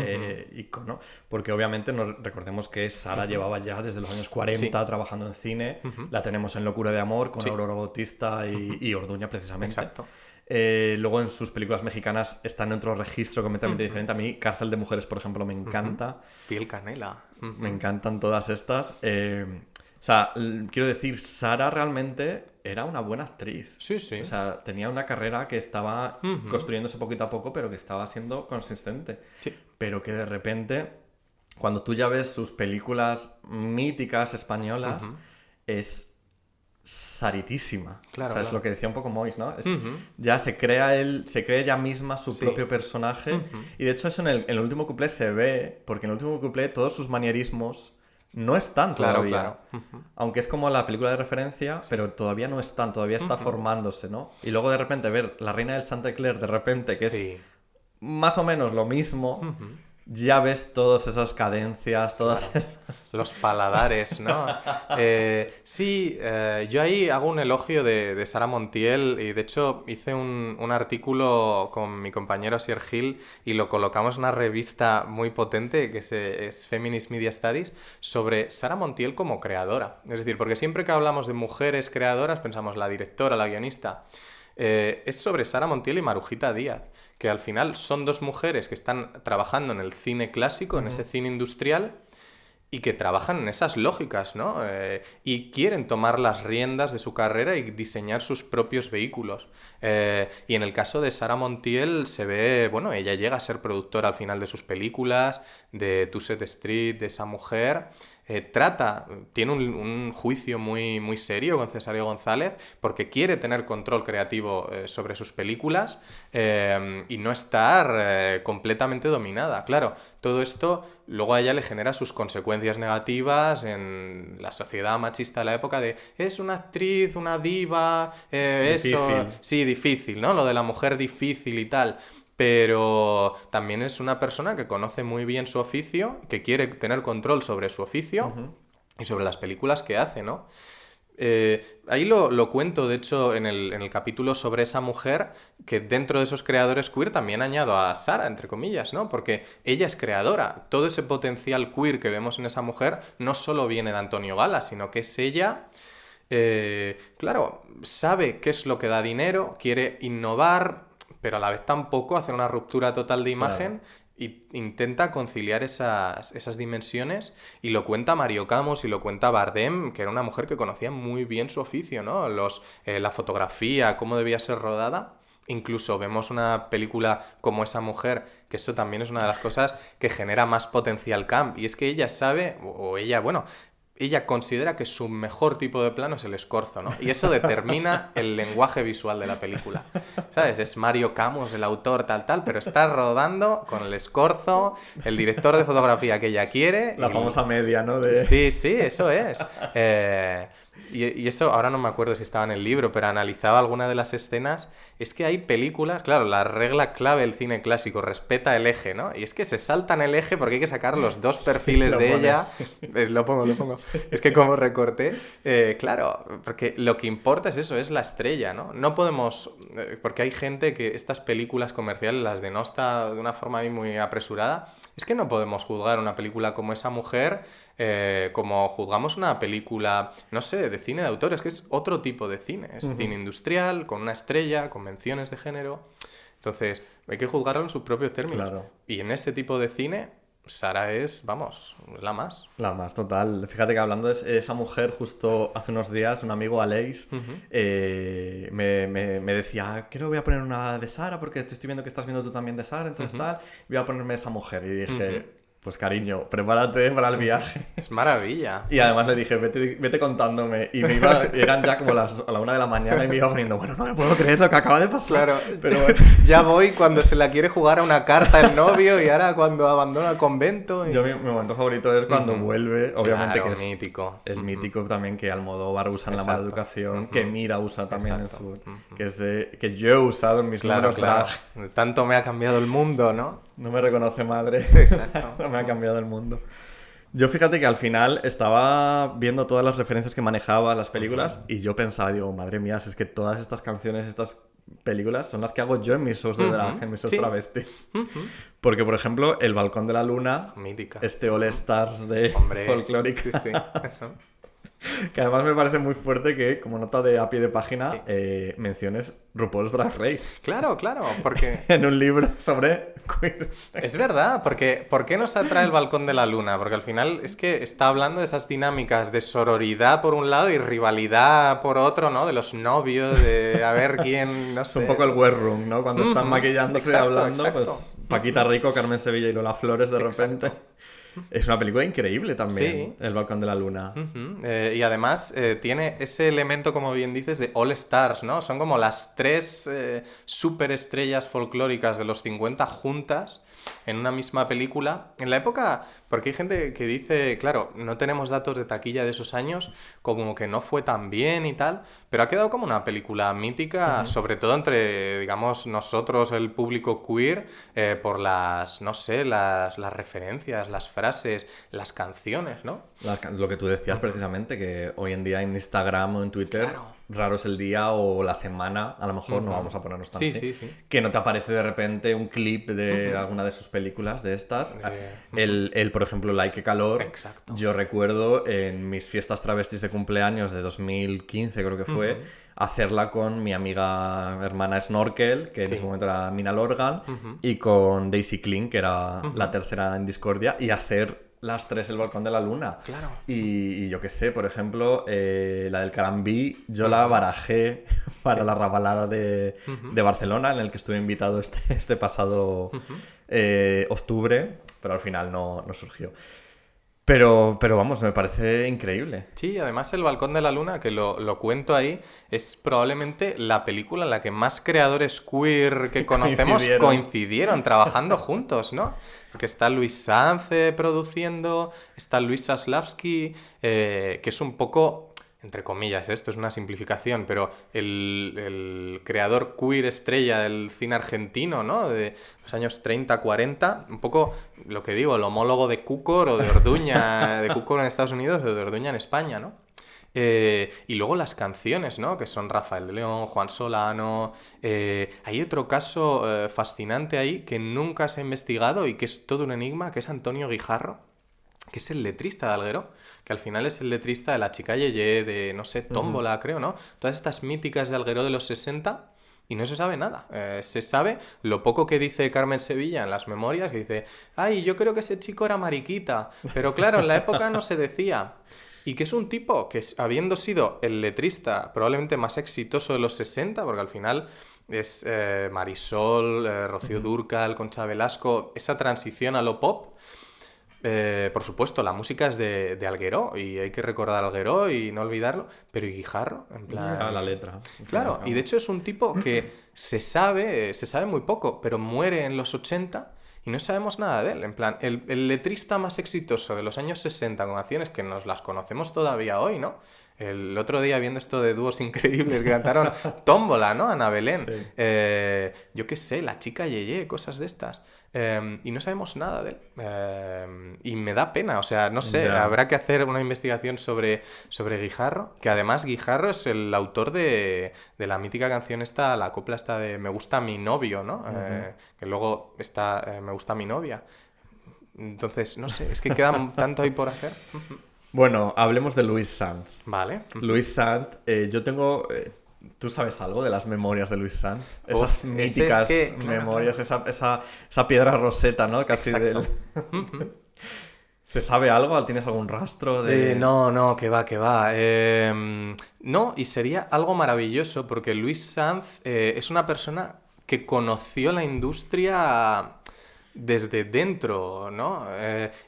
Speaker 4: icono. Porque obviamente recordemos que Sara llevaba ya desde los años 40 trabajando en cine. La tenemos en Locura de Amor con Aurora Bautista y Orduña, precisamente.
Speaker 1: Exacto.
Speaker 4: Luego en sus películas mexicanas está en otro registro completamente diferente. A mí, Cárcel de Mujeres, por ejemplo, me encanta.
Speaker 1: Piel Canela.
Speaker 4: Me encantan todas estas. O sea, quiero decir, Sara realmente era una buena actriz.
Speaker 1: Sí, sí.
Speaker 4: O sea, tenía una carrera que estaba construyéndose poquito a poco, pero que estaba siendo consistente.
Speaker 1: Sí.
Speaker 4: Pero que de repente, cuando tú ya ves sus películas míticas españolas, es saritísima.
Speaker 1: Claro,
Speaker 4: o sea, es
Speaker 1: claro.
Speaker 4: lo que decía un poco Mois, ¿no? Ya se crea ella misma su propio personaje. Y de hecho eso en el último cuplé se ve, porque en el último cuplé todos sus manierismos no están todavía.
Speaker 1: Claro.
Speaker 4: Aunque es como la película de referencia, pero todavía no están, todavía está formándose, ¿no? Y luego de repente ver La Reina del Chantecler, de repente, que es más o menos lo mismo, ya ves todas esas cadencias, todas
Speaker 1: los paladares, ¿no? Yo ahí hago un elogio de Sara Montiel y de hecho hice un artículo con mi compañero Asier Gil y lo colocamos en una revista muy potente que es Feminist Media Studies sobre Sara Montiel como creadora. Es decir, porque siempre que hablamos de mujeres creadoras pensamos la directora, la guionista. Es sobre Sara Montiel y Marujita Díaz, que al final son dos mujeres que están trabajando en el cine clásico, en ese cine industrial, y que trabajan en esas lógicas, ¿no? Y quieren tomar las riendas de su carrera y diseñar sus propios vehículos. Y en el caso de Sara Montiel se ve, bueno, ella llega a ser productora al final de sus películas, de Tusset Street, de esa mujer. Tiene un juicio muy, muy serio con Cesario González porque quiere tener control creativo sobre sus películas y no estar completamente dominada. Claro, todo esto luego a ella le genera sus consecuencias negativas en la sociedad machista de la época de es una actriz, una diva, eso... Sí, difícil, ¿no? Lo de la mujer difícil y tal... Pero también es una persona que conoce muy bien su oficio, que quiere tener control sobre su oficio y sobre las películas que hace, ¿no? Ahí lo cuento, de hecho, en el capítulo sobre esa mujer, que dentro de esos creadores queer también añado a Sara, entre comillas, ¿no? Porque ella es creadora. Todo ese potencial queer que vemos en esa mujer no solo viene de Antonio Gala, sino que es ella... claro, sabe qué es lo que da dinero, quiere innovar... pero a la vez tampoco hacer una ruptura total de imagen y intenta conciliar esas dimensiones y lo cuenta Mario Camus y lo cuenta Bardem, que era una mujer que conocía muy bien su oficio, ¿no? La fotografía, cómo debía ser rodada. Incluso vemos una película como Esa mujer, que eso también es una de las cosas que genera más potencial camp, y es que ella sabe, o ella, bueno... ella considera que su mejor tipo de plano es el escorzo, ¿no? Y eso determina el lenguaje visual de la película. ¿Sabes? Es Mario Camus, el autor, tal, pero está rodando con el escorzo, el director de fotografía que ella quiere.
Speaker 4: La famosa media, ¿no?
Speaker 1: Sí, eso es. Y eso, ahora no me acuerdo si estaba en el libro, pero analizaba alguna de las escenas. Es que hay películas, claro, la regla clave del cine clásico, respeta el eje, ¿no? Y es que se saltan el eje porque hay que sacar los dos perfiles de ella. Lo pongo. Es que como recorté, claro, porque lo que importa es eso, es la estrella, ¿no? No podemos, porque hay gente que estas películas comerciales las denosta de una forma ahí muy apresurada. Es que no podemos juzgar una película como Esa mujer como juzgamos una película, no sé, de cine de autor. Es que es otro tipo de cine. Es cine industrial, con una estrella, convenciones de género. Entonces, hay que juzgarlo en sus propios términos.
Speaker 4: Claro.
Speaker 1: Y en ese tipo de cine, Sara es, vamos, la más.
Speaker 4: La más, total. Fíjate que hablando de esa mujer, justo hace unos días, un amigo, Aleix, me decía, creo que voy a poner una de Sara porque te estoy viendo que estás viendo tú también de Sara, entonces tal, voy a ponerme Esa mujer. Y dije... Pues cariño, prepárate para el viaje.
Speaker 1: Es maravilla.
Speaker 4: Y además le dije, vete contándome. Y eran ya como a la 1 de la mañana y me iba poniendo, bueno, no me puedo creer lo que acaba de pasar.
Speaker 1: Claro,
Speaker 4: pero bueno.
Speaker 1: Ya voy cuando se la quiere jugar a una carta el novio y ahora cuando abandona el convento. Y...
Speaker 4: Yo mi momento favorito es cuando vuelve, obviamente,
Speaker 1: claro,
Speaker 4: que es
Speaker 1: mítico.
Speaker 4: El mítico también que Almodóvar usa en La mala educación, que Mira usa también en su... que es que yo he usado en mis números drag.
Speaker 1: Tanto me ha cambiado el mundo, ¿no?
Speaker 4: No me reconoce madre.
Speaker 1: Exacto.
Speaker 4: No me ha cambiado el mundo. Yo fíjate que al final estaba viendo todas las referencias que manejaba las películas y yo pensaba, digo, madre mía, si es que todas estas canciones, estas películas son las que hago yo en mis shows de drag, en mis shows travestis. Porque, por ejemplo, El balcón de la luna,
Speaker 1: mítica.
Speaker 4: Este All Stars de folclórica.
Speaker 1: Sí, eso.
Speaker 4: Que además me parece muy fuerte que, como nota de a pie de página, menciones RuPaul's Drag Race.
Speaker 1: Claro, porque...
Speaker 4: en un libro sobre queer.
Speaker 1: Es verdad, porque ¿por qué nos atrae El balcón de la luna? Porque al final es que está hablando de esas dinámicas de sororidad por un lado y rivalidad por otro, ¿no? De los novios, de a ver quién, no sé...
Speaker 4: Es un poco el War Room, ¿no? Cuando están maquillándose y hablando,
Speaker 1: exacto.
Speaker 4: pues Paquita Rico, Carmen Sevilla y Lola Flores de repente... Es una película increíble también, El balcón de la luna.
Speaker 1: Y además tiene ese elemento, como bien dices, de All Stars, ¿no? Son como las tres superestrellas folclóricas de los 50 juntas en una misma película. En la época, porque hay gente que dice, claro, no tenemos datos de taquilla de esos años, como que no fue tan bien y tal, pero ha quedado como una película mítica, sobre todo entre, digamos, nosotros, el público queer, por las, no sé, las referencias, las frases, las canciones, ¿no?
Speaker 4: Lo que tú decías precisamente, que hoy en día en Instagram o en Twitter, raro es el día o la semana, a lo mejor no vamos a ponernos tan así, que no te aparece de repente un clip de alguna de sus películas, de estas. Por ejemplo, Like Qué calor.
Speaker 1: Exacto.
Speaker 4: Yo recuerdo en mis fiestas travestis de cumpleaños de 2015, creo que fue, hacerla con mi amiga hermana Snorkel, que en ese momento era Mina Lorgan, y con Daisy Kling, que era la tercera en Discordia, y hacer las tres El balcón de la luna.
Speaker 1: Claro.
Speaker 4: Y yo qué sé, por ejemplo, la del Carambí, yo la barajé para la Rabalada de Barcelona, en el que estuve invitado este pasado octubre, pero al final no surgió. Pero vamos, me parece increíble.
Speaker 1: Sí, además El balcón de la luna, que lo cuento ahí, es probablemente la película en la que más creadores queer que conocemos coincidieron trabajando juntos, ¿no? Porque está Luis Sanz produciendo, está Luis Saslavsky, que es un poco, entre comillas, esto es una simplificación, pero el creador queer estrella del cine argentino, ¿no? De los años 30, 40, un poco lo que digo, el homólogo de Cukor o de Orduña, de Cukor en Estados Unidos o de Orduña en España, ¿no? Y luego las canciones, ¿no? Que son Rafael de León, Juan Solano. Hay otro caso fascinante ahí que nunca se ha investigado y que es todo un enigma, que es Antonio Guijarro, que es el letrista de Alguero, que al final es el letrista de La chica Yeye, de, no sé, Tómbola, creo, ¿no? Todas estas míticas de Alguero de los 60... Y no se sabe nada. Se sabe lo poco que dice Carmen Sevilla en las memorias, que dice, ay, yo creo que ese chico era mariquita. Pero claro, en la época no se decía. Y que es un tipo que, habiendo sido el letrista probablemente más exitoso de los 60, porque al final es Marisol, Rocío Dúrcal, Concha Velasco, esa transición a lo pop, Por supuesto, la música es de Algueró y hay que recordar a Algueró y no olvidarlo, pero ¿y Guijarro? En plan...
Speaker 4: Ya, la letra.
Speaker 1: Claro, y de hecho es un tipo que se sabe muy poco, pero muere en los 80 y no sabemos nada de él. En plan, el letrista más exitoso de los años 60 con canciones que nos las conocemos todavía hoy, ¿no? El otro día viendo esto de dúos increíbles que cantaron Tómbola, ¿no? Ana Belén.
Speaker 4: Sí.
Speaker 1: Yo qué sé, La Chica Yeye, cosas de estas. Y no sabemos nada de él. Y me da pena, o sea, no sé,
Speaker 4: Ya.
Speaker 1: habrá que hacer una investigación sobre Guijarro, que además Guijarro es el autor de la mítica canción esta, la copla esta de Me gusta mi novio, ¿no? Que luego está Me gusta mi novia. Entonces, no sé, es que queda tanto ahí por hacer.
Speaker 4: Bueno, hablemos de Luis Sanz.
Speaker 1: Vale.
Speaker 4: Luis Sanz, yo tengo... ¿Tú sabes algo de las memorias de Luis Sanz?
Speaker 1: Uf,
Speaker 4: Esas
Speaker 1: ese
Speaker 4: míticas
Speaker 1: es que, claro,
Speaker 4: memorias, esa piedra roseta, ¿no? Casi
Speaker 1: Exacto.
Speaker 4: del... ¿Se sabe algo? ¿Tienes algún rastro de...?
Speaker 1: No, que va, que va. No, y sería algo maravilloso porque Luis Sanz es una persona que conoció la industria desde dentro, ¿no?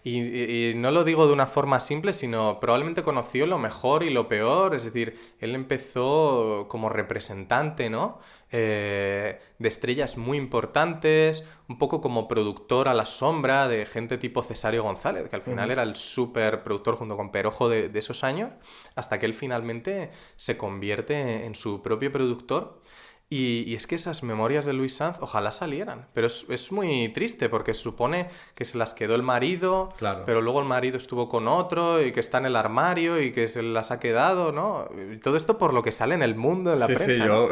Speaker 1: Y no lo digo de una forma simple, sino probablemente conoció lo mejor y lo peor, es decir, él empezó como representante, ¿no? De estrellas muy importantes, un poco como productor a la sombra de gente tipo Cesario González, que al final era el súper productor junto con Perojo de esos años, hasta que él finalmente se convierte en su propio productor. Y es que esas memorias de Luis Sanz ojalá salieran, pero es muy triste porque se supone que se las quedó el marido,
Speaker 4: Claro.
Speaker 1: pero luego el marido estuvo con otro y que está en el armario y que se las ha quedado, ¿no? Y todo esto por lo que sale en El Mundo, en la
Speaker 4: Sí,
Speaker 1: prensa,
Speaker 4: sí,
Speaker 1: ¿no?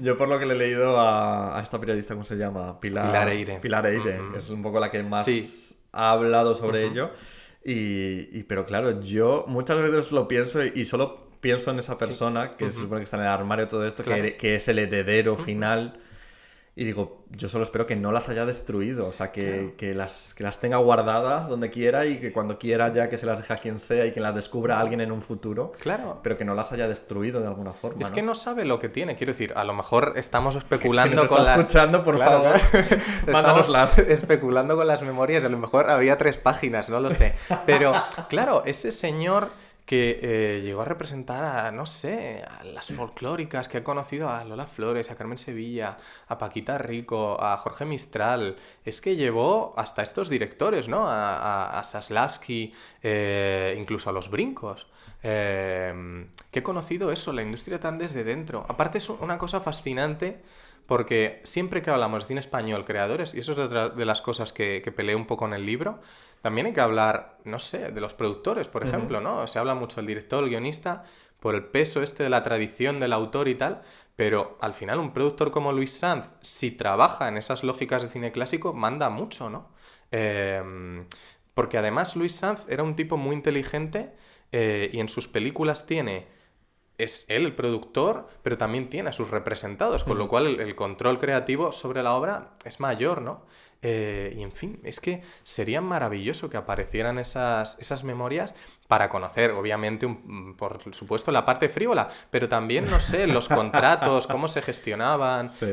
Speaker 4: Yo por lo que le he leído a esta periodista, ¿cómo se llama?
Speaker 1: Pilar Eire.
Speaker 4: Pilar Eire, que es un poco la que más
Speaker 1: Sí.
Speaker 4: ha hablado sobre ello. Pero claro, yo muchas veces lo pienso y solo pienso en esa persona que se supone que está en el armario y todo esto,
Speaker 1: Claro.
Speaker 4: que es el heredero final. Y digo, yo solo espero que no las haya destruido, o sea, que las tenga guardadas donde quiera y que cuando quiera ya que se las deje a quien sea y que las descubra alguien en un futuro,
Speaker 1: Claro.
Speaker 4: pero que no las haya destruido de alguna forma.
Speaker 1: Es que no sabe lo que tiene, quiero decir, a lo mejor estamos especulando
Speaker 4: Si nos
Speaker 1: con
Speaker 4: está
Speaker 1: las...
Speaker 4: escuchando, por
Speaker 1: Claro,
Speaker 4: favor,
Speaker 1: claro.
Speaker 4: mándanoslas.
Speaker 1: Estamos especulando con las memorias, a lo mejor había 3 páginas, no lo sé. Pero, claro, ese señor que llegó a representar a, no sé, a las folclóricas, que ha conocido a Lola Flores, a Carmen Sevilla, a Paquita Rico, a Jorge Mistral, es que llevó hasta estos directores, ¿no? A Saslavsky, incluso a Los Brincos. Que he conocido eso, la industria tan desde dentro. Aparte es una cosa fascinante porque siempre que hablamos de cine español, creadores, y eso es otra de las cosas que peleo un poco en el libro, también hay que hablar, no sé, de los productores, por ejemplo, ¿no? Se habla mucho del director, el guionista, por el peso este de la tradición del autor y tal, pero al final un productor como Luis Sanz, si trabaja en esas lógicas de cine clásico, manda mucho, ¿no? Porque además Luis Sanz era un tipo muy inteligente y en sus películas es él el productor, pero también tiene a sus representados, con lo cual el control creativo sobre la obra es mayor, ¿no? Y en fin, es que sería maravilloso que aparecieran esas memorias para conocer, obviamente, por supuesto, la parte frívola, pero también, no sé, los contratos, cómo se gestionaban,
Speaker 4: Sí.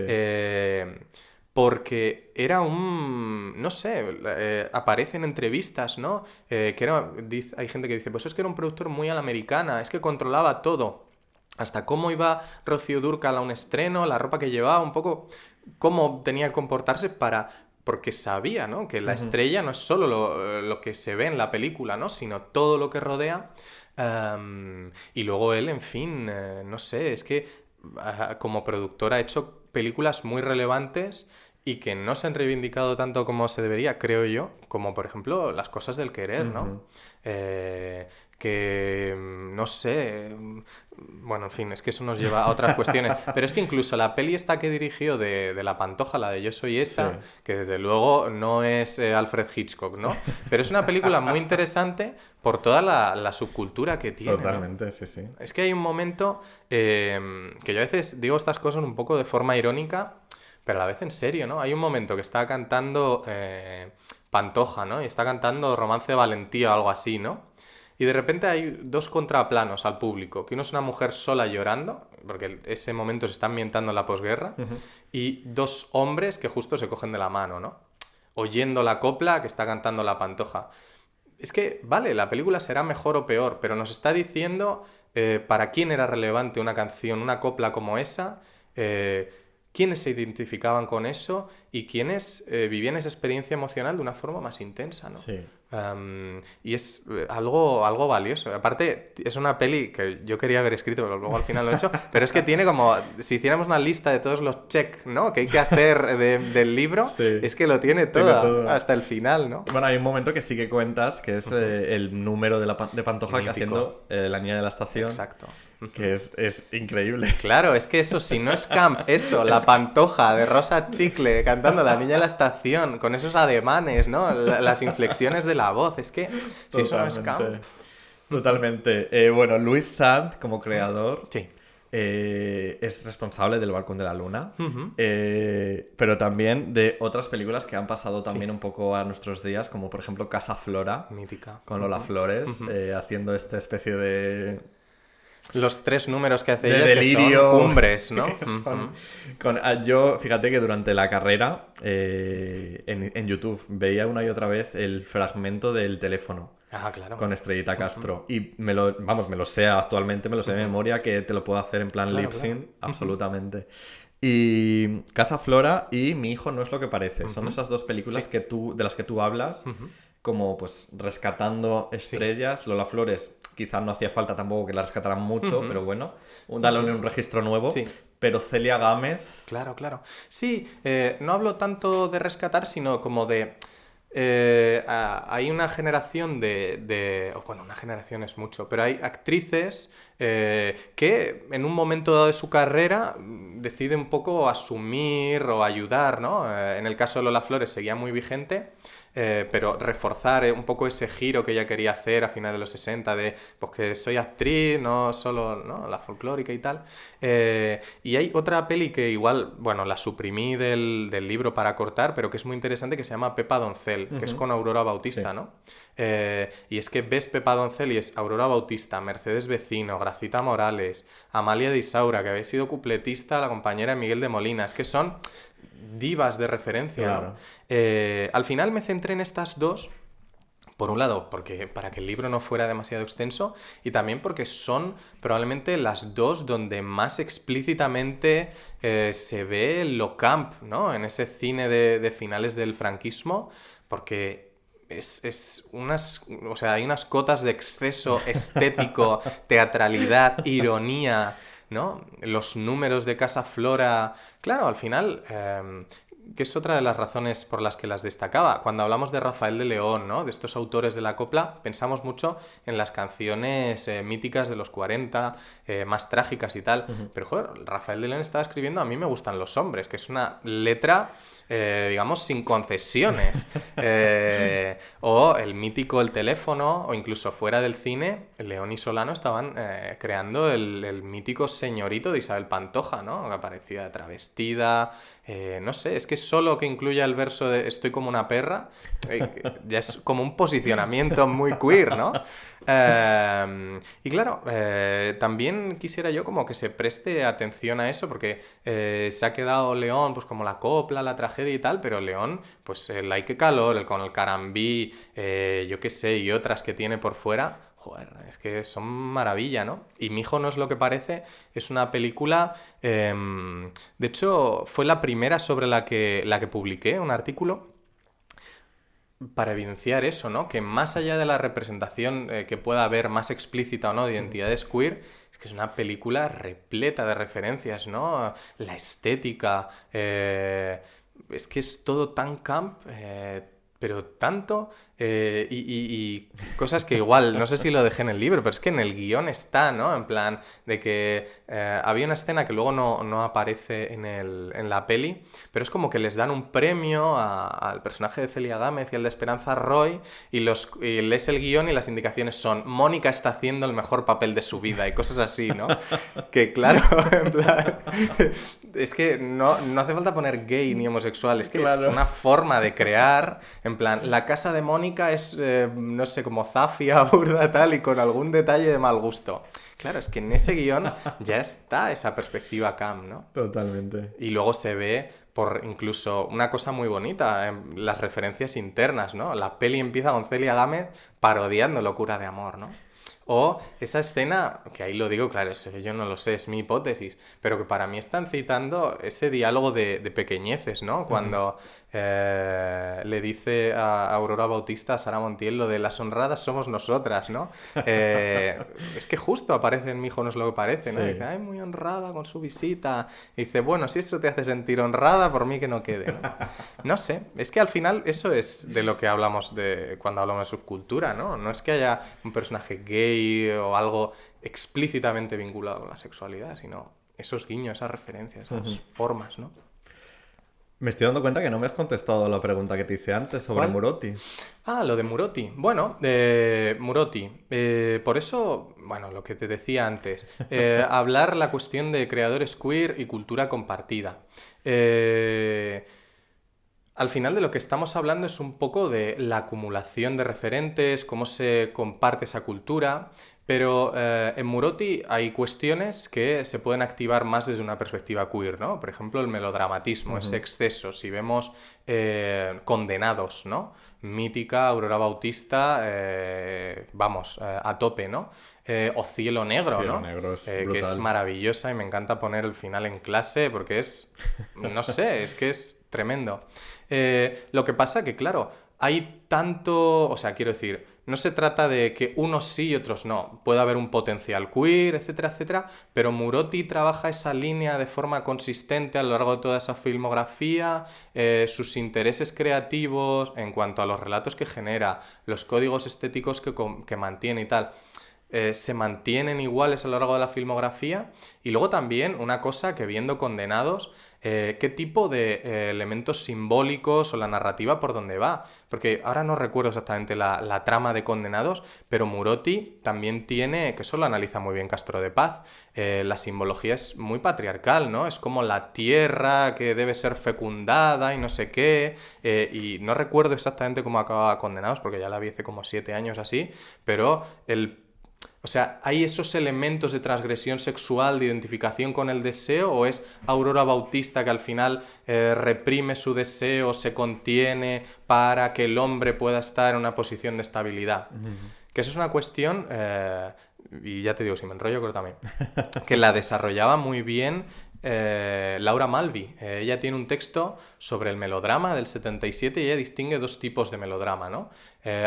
Speaker 1: porque era no sé, aparece en entrevistas, ¿no? Hay gente que dice, pues es que era un productor muy a la americana, es que controlaba todo. Hasta cómo iba Rocío Dúrcal a un estreno, la ropa que llevaba, un poco cómo tenía que comportarse porque sabía, ¿no? Que la estrella no es solo lo que se ve en la película, ¿no? Sino todo lo que rodea. Y luego él, en fin, no sé, es que como productor ha hecho películas muy relevantes y que no se han reivindicado tanto como se debería, creo yo, como por ejemplo Las cosas del querer, ¿no? Que no sé, bueno, en fin, es que eso nos lleva a otras cuestiones, pero es que incluso la peli esta que dirigió de La Pantoja, la de Yo soy esa,
Speaker 4: Sí.
Speaker 1: que desde luego no es Alfred Hitchcock, ¿no? Pero es una película muy interesante por toda la subcultura que tiene, ¿no?
Speaker 4: Totalmente, sí, sí.
Speaker 1: Es que hay un momento que yo a veces digo estas cosas un poco de forma irónica, pero a la vez en serio, ¿no? Hay un momento que está cantando Pantoja, ¿no? Y está cantando Romance de Valentía o algo así, ¿no? Y de repente hay 2 contraplanos al público, que uno es una mujer sola llorando, porque ese momento se está ambientando en la posguerra, y 2 hombres que justo se cogen de la mano, ¿no? oyendo la copla que está cantando la Pantoja. Es que, vale, la película será mejor o peor, pero nos está diciendo para quién era relevante una canción, una copla como esa, quiénes se identificaban con eso y quiénes vivían esa experiencia emocional de una forma más intensa, ¿no?
Speaker 4: Sí.
Speaker 1: Y es algo valioso. Aparte, es una peli que yo quería haber escrito, pero luego al final lo he hecho. Pero es que tiene como, si hiciéramos una lista de todos los check, ¿no?, que hay que hacer del libro,
Speaker 4: Sí.
Speaker 1: es que lo tiene todo, hasta el final, ¿no?
Speaker 4: Bueno, hay un momento que sí que cuentas, que es el número de Pantoja que
Speaker 1: Mítico.
Speaker 4: haciendo la niña de la estación.
Speaker 1: Exacto.
Speaker 4: Que es increíble.
Speaker 1: Claro, es que eso, si no es camp, eso, la Pantoja de Rosa Chicle cantando La niña de la estación, con esos ademanes, ¿no? Las inflexiones de la voz, es que si eso no es camp...
Speaker 4: Totalmente. Bueno, Luis Sanz, como creador,
Speaker 1: Sí.
Speaker 4: es responsable del Balcón de la Luna,
Speaker 1: Ujú.
Speaker 4: pero también de otras películas que han pasado también un poco a nuestros días, como por ejemplo Casa Flora,
Speaker 1: Mítica.
Speaker 4: con Lola Flores, haciendo esta especie de...
Speaker 1: Los 3 números que hace
Speaker 4: de
Speaker 1: ella
Speaker 4: delirio,
Speaker 1: que son cumbres, ¿no?
Speaker 4: que son-
Speaker 1: Ujú.
Speaker 4: yo, fíjate que durante la carrera en YouTube veía una y otra vez el fragmento del teléfono
Speaker 1: Ah, claro.
Speaker 4: con Estrellita Castro y me lo sé actualmente, me lo sé de memoria, que te lo puedo hacer en plan
Speaker 1: Claro,
Speaker 4: lip sync,
Speaker 1: claro.
Speaker 4: absolutamente. Y Casa Flora y Mi hijo no es lo que parece, son esas dos películas
Speaker 1: Sí.
Speaker 4: de las que tú hablas, como pues rescatando estrellas. Lola Flores quizás no hacía falta tampoco que la rescataran mucho, pero bueno, darle un registro nuevo.
Speaker 1: Sí.
Speaker 4: Pero Celia Gámez,
Speaker 1: Claro, claro. Sí, no hablo tanto de rescatar, sino como de... hay una generación bueno, una generación es mucho, pero hay actrices que en un momento dado de su carrera deciden un poco asumir o ayudar, ¿no? En el caso de Lola Flores seguía muy vigente, pero reforzar un poco ese giro que ella quería hacer a finales de los 60 de pues que soy actriz, no solo, ¿no?, la folclórica y tal. Y hay otra peli que igual, bueno, la suprimí del libro para cortar, pero que es muy interesante, que se llama Pepa Doncel, que es con Aurora Bautista,
Speaker 4: Sí.
Speaker 1: ¿no? Y es que ves Pepa Doncel y es Aurora Bautista, Mercedes Vecino, Gracita Morales, Amalia de Isaura, que había sido cupletista, la compañera de Miguel de Molina. Es que son divas de referencia, ¿no?
Speaker 4: Claro.
Speaker 1: Al final me centré en estas dos, por un lado, porque para que el libro no fuera demasiado extenso, y también porque son probablemente las dos donde más explícitamente se ve lo camp, ¿no? En ese cine de finales del franquismo, porque o sea, hay unas cotas de exceso estético, teatralidad, ironía, ¿no? Los números de Casa Flora. Claro, al final, que es otra de las razones por las que las destacaba. Cuando hablamos de Rafael de León, ¿no?, de estos autores de la copla, pensamos mucho en las canciones míticas de los 40, más trágicas y tal. Pero, joder, Rafael de León estaba escribiendo A mí me gustan los hombres, que es una letra... digamos, sin concesiones. O el mítico El teléfono, o incluso fuera del cine, León y Solano estaban creando el mítico Señorito de Isabel Pantoja, ¿no?, que aparecía travestida. No sé, es que solo que incluya el verso de Estoy como una perra, ya es como un posicionamiento muy queer, ¿no? Y claro, también quisiera yo como que se preste atención a eso, porque se ha quedado León pues como la copla, la tragedia y tal, pero León, pues el Ay qué calor, el Con el carambí, yo qué sé, y otras que tiene por fuera, joder, es que son maravilla, ¿no? Y Mi hijo no es lo que parece, es una película, de hecho fue la primera sobre la que publiqué un artículo, para evidenciar eso, ¿no? Que más allá de la representación que pueda haber más explícita o no de identidades queer, es que es una película repleta de referencias, ¿no? La estética, es que es todo tan camp, pero tanto, y cosas que igual, no sé si lo dejé en el libro, pero es que en el guión está, ¿no? En plan, de que había una escena que luego no aparece en la peli, pero es como que les dan un premio al personaje de Celia Gámez y al de Esperanza Roy, y lees el guión y las indicaciones son Mónica está haciendo el mejor papel de su vida y cosas así, ¿no? Que claro, en plan, es que no hace falta poner gay ni homosexual, es que
Speaker 4: Claro.
Speaker 1: es una forma de crear, en plan, la casa de Mónica es, no sé, como zafia, burda, tal, y con algún detalle de mal gusto. Claro, es que en ese guión ya está esa perspectiva cam, ¿no?
Speaker 4: Totalmente.
Speaker 1: Y luego se ve, por incluso una cosa muy bonita, las referencias internas, ¿no? La peli empieza con Celia Gámez parodiando Locura de amor, ¿no? O esa escena, que ahí lo digo, claro, eso yo no lo sé, es mi hipótesis, pero que para mí están citando ese diálogo de pequeñeces, ¿no? Cuando le dice a Aurora Bautista, a Sara Montiel, lo de las honradas somos nosotras, ¿no? Es que justo aparece en Mi hijo no es lo que parece, ¿no?
Speaker 4: Sí.
Speaker 1: Y dice, ay, muy honrada con su visita. Y dice, bueno, si eso te hace sentir honrada, por mí que no quede, ¿no? No sé, es que al final eso es de lo que hablamos cuando hablamos de subcultura, ¿no? No es que haya un personaje gay o algo explícitamente vinculado con la sexualidad, sino esos guiños, esas referencias, esas formas, ¿no?
Speaker 4: Me estoy dando cuenta que no me has contestado la pregunta que te hice antes sobre
Speaker 1: ¿Cuál?
Speaker 4: Murotti.
Speaker 1: Ah, lo de Murotti. Bueno, Murotti. Por eso, bueno, lo que te decía antes, hablar la cuestión de creadores queer y cultura compartida. Al final de lo que estamos hablando es un poco de la acumulación de referentes, cómo se comparte esa cultura, pero en Murotti hay cuestiones que se pueden activar más desde una perspectiva queer, ¿no? Por ejemplo, el melodramatismo, ese exceso. Si vemos Condenados, ¿no? Mítica, Aurora Bautista, a tope, ¿no? O Cielo Negro,
Speaker 4: Cielo
Speaker 1: ¿no?
Speaker 4: Negro es
Speaker 1: Que es
Speaker 4: brutal.
Speaker 1: maravillosa y me encanta poner el final en clase porque es, no sé, es que es tremendo. Lo que pasa que, claro, hay tanto, o sea, quiero decir, no se trata de que unos sí y otros no. Puede haber un potencial queer, etcétera, etcétera, pero Murotti trabaja esa línea de forma consistente a lo largo de toda esa filmografía, sus intereses creativos en cuanto a los relatos que genera, los códigos estéticos que mantiene y tal. Se mantienen iguales a lo largo de la filmografía y luego también una cosa que viendo Condenados, qué tipo de elementos simbólicos o la narrativa por dónde va, porque ahora no recuerdo exactamente la trama de Condenados, pero Murotti también tiene, que eso lo analiza muy bien Castro de Paz, la simbología es muy patriarcal, ¿no? Es como la tierra que debe ser fecundada y no sé qué, y no recuerdo exactamente cómo acaba Condenados, porque ya la vi hace como 7 años así, pero o sea, ¿hay esos elementos de transgresión sexual, de identificación con el deseo? ¿O es Aurora Bautista que al final reprime su deseo, se contiene para que el hombre pueda estar en una posición de estabilidad? Que eso es una cuestión, y ya te digo, si me enrollo, cortame, que la desarrollaba muy bien Laura Malvi. Ella tiene un texto sobre el melodrama del 77 y ella distingue dos tipos de melodrama, ¿no?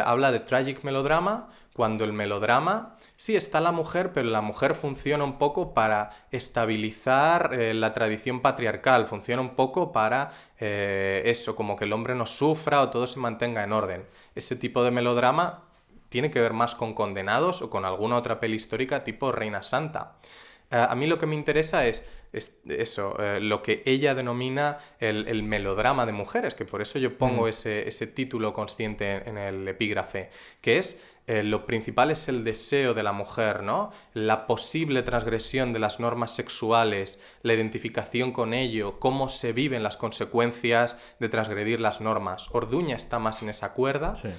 Speaker 1: Habla de tragic melodrama, cuando el melodrama, sí está la mujer, pero la mujer funciona un poco para estabilizar la tradición patriarcal, funciona un poco para eso, como que el hombre no sufra o todo se mantenga en orden. Ese tipo de melodrama tiene que ver más con Condenados o con alguna otra peli histórica tipo Reina Santa. A mí lo que me interesa es eso, lo que ella denomina el melodrama de mujeres, que por eso yo pongo ese título consciente en el epígrafe, que es lo principal es el deseo de la mujer, ¿no? La posible transgresión de las normas sexuales, la identificación con ello, cómo se viven las consecuencias de transgredir las normas. Orduña está más en esa cuerda,
Speaker 4: Sí.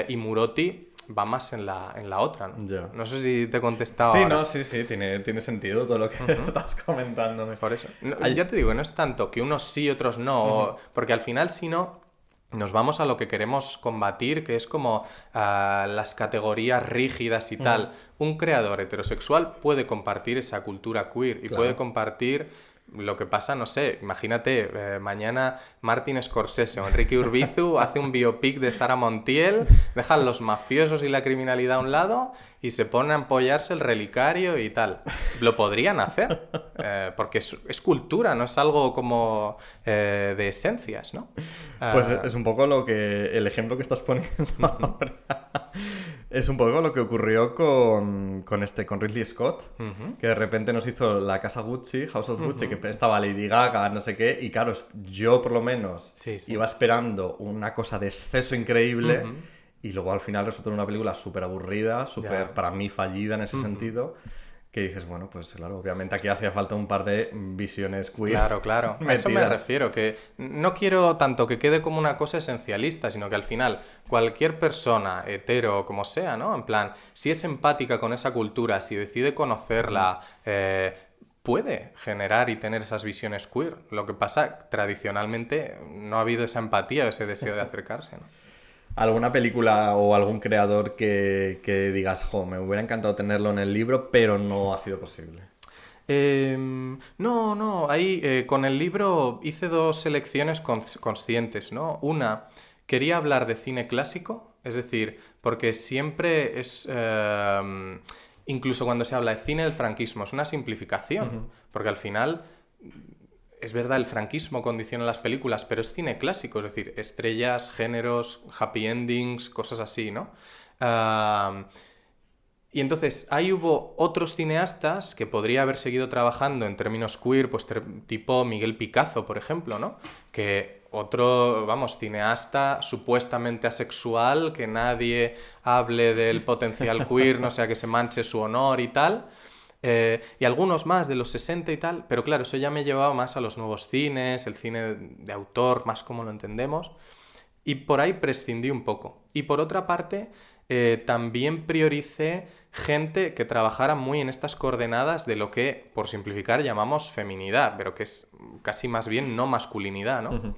Speaker 1: Y Murotti va más en la otra, ¿no?
Speaker 4: Ya.
Speaker 1: No sé si te he contestado
Speaker 4: Sí,
Speaker 1: ahora.
Speaker 4: no, sí, tiene sentido todo lo que estás comentándome.
Speaker 1: Por eso. No,
Speaker 4: Ay-
Speaker 1: ya te digo, no es tanto que unos sí, otros no, porque al final si no, nos vamos a lo que queremos combatir, que es como las categorías rígidas y tal. Un creador heterosexual puede compartir esa cultura queer y
Speaker 4: Claro.
Speaker 1: puede compartir lo que pasa, no sé, imagínate, mañana Martin Scorsese o Enrique Urbizu hace un biopic de Sara Montiel, dejan los mafiosos y la criminalidad a un lado y se ponen a empollarse el relicario y tal. Lo podrían hacer, porque es cultura, no es algo como de esencias, ¿no?
Speaker 4: Pues es un poco lo que... El ejemplo que estás poniendo ahora es un poco lo que ocurrió con Ridley Scott, que de repente nos hizo la casa Gucci, House of Gucci, que estaba Lady Gaga, no sé qué, y claro, yo por lo menos
Speaker 1: Sí, sí.
Speaker 4: iba esperando una cosa de exceso increíble y luego al final resultó una película súper aburrida, súper
Speaker 1: Ya.
Speaker 4: para mí fallida en ese sentido. Que dices, bueno, pues claro, obviamente aquí hacía falta un par de visiones queer.
Speaker 1: Claro, claro. A eso me
Speaker 4: metidas.
Speaker 1: refiero, que no quiero tanto que quede como una cosa esencialista, sino que al final cualquier persona, hetero o como sea, ¿no? En plan, si es empática con esa cultura, si decide conocerla, puede generar y tener esas visiones queer. Lo que pasa, tradicionalmente, no ha habido esa empatía, ese deseo de acercarse, ¿no?
Speaker 4: ¿Alguna película o algún creador que digas, jo, me hubiera encantado tenerlo en el libro, pero no ha sido posible?
Speaker 1: No, ahí con el libro hice dos selecciones conscientes, ¿no? Una, quería hablar de cine clásico, es decir, porque siempre es, incluso cuando se habla de cine del franquismo, es una simplificación, porque al final, es verdad, el franquismo condiciona las películas, pero es cine clásico, es decir, estrellas, géneros, happy endings, cosas así, ¿no? Y entonces ahí hubo otros cineastas que podría haber seguido trabajando en términos queer, pues tipo Miguel Picazo, por ejemplo, ¿no? Que otro, vamos, cineasta supuestamente asexual, que nadie hable del potencial queer, no sea que se manche su honor y tal. Y algunos más de los 60 y tal, pero claro, eso ya me llevaba más a los nuevos cines, el cine de autor, más como lo entendemos. Y por ahí prescindí un poco. Y por otra parte, también prioricé gente que trabajara muy en estas coordenadas de lo que, por simplificar, llamamos feminidad, pero que es casi más bien no masculinidad, ¿no?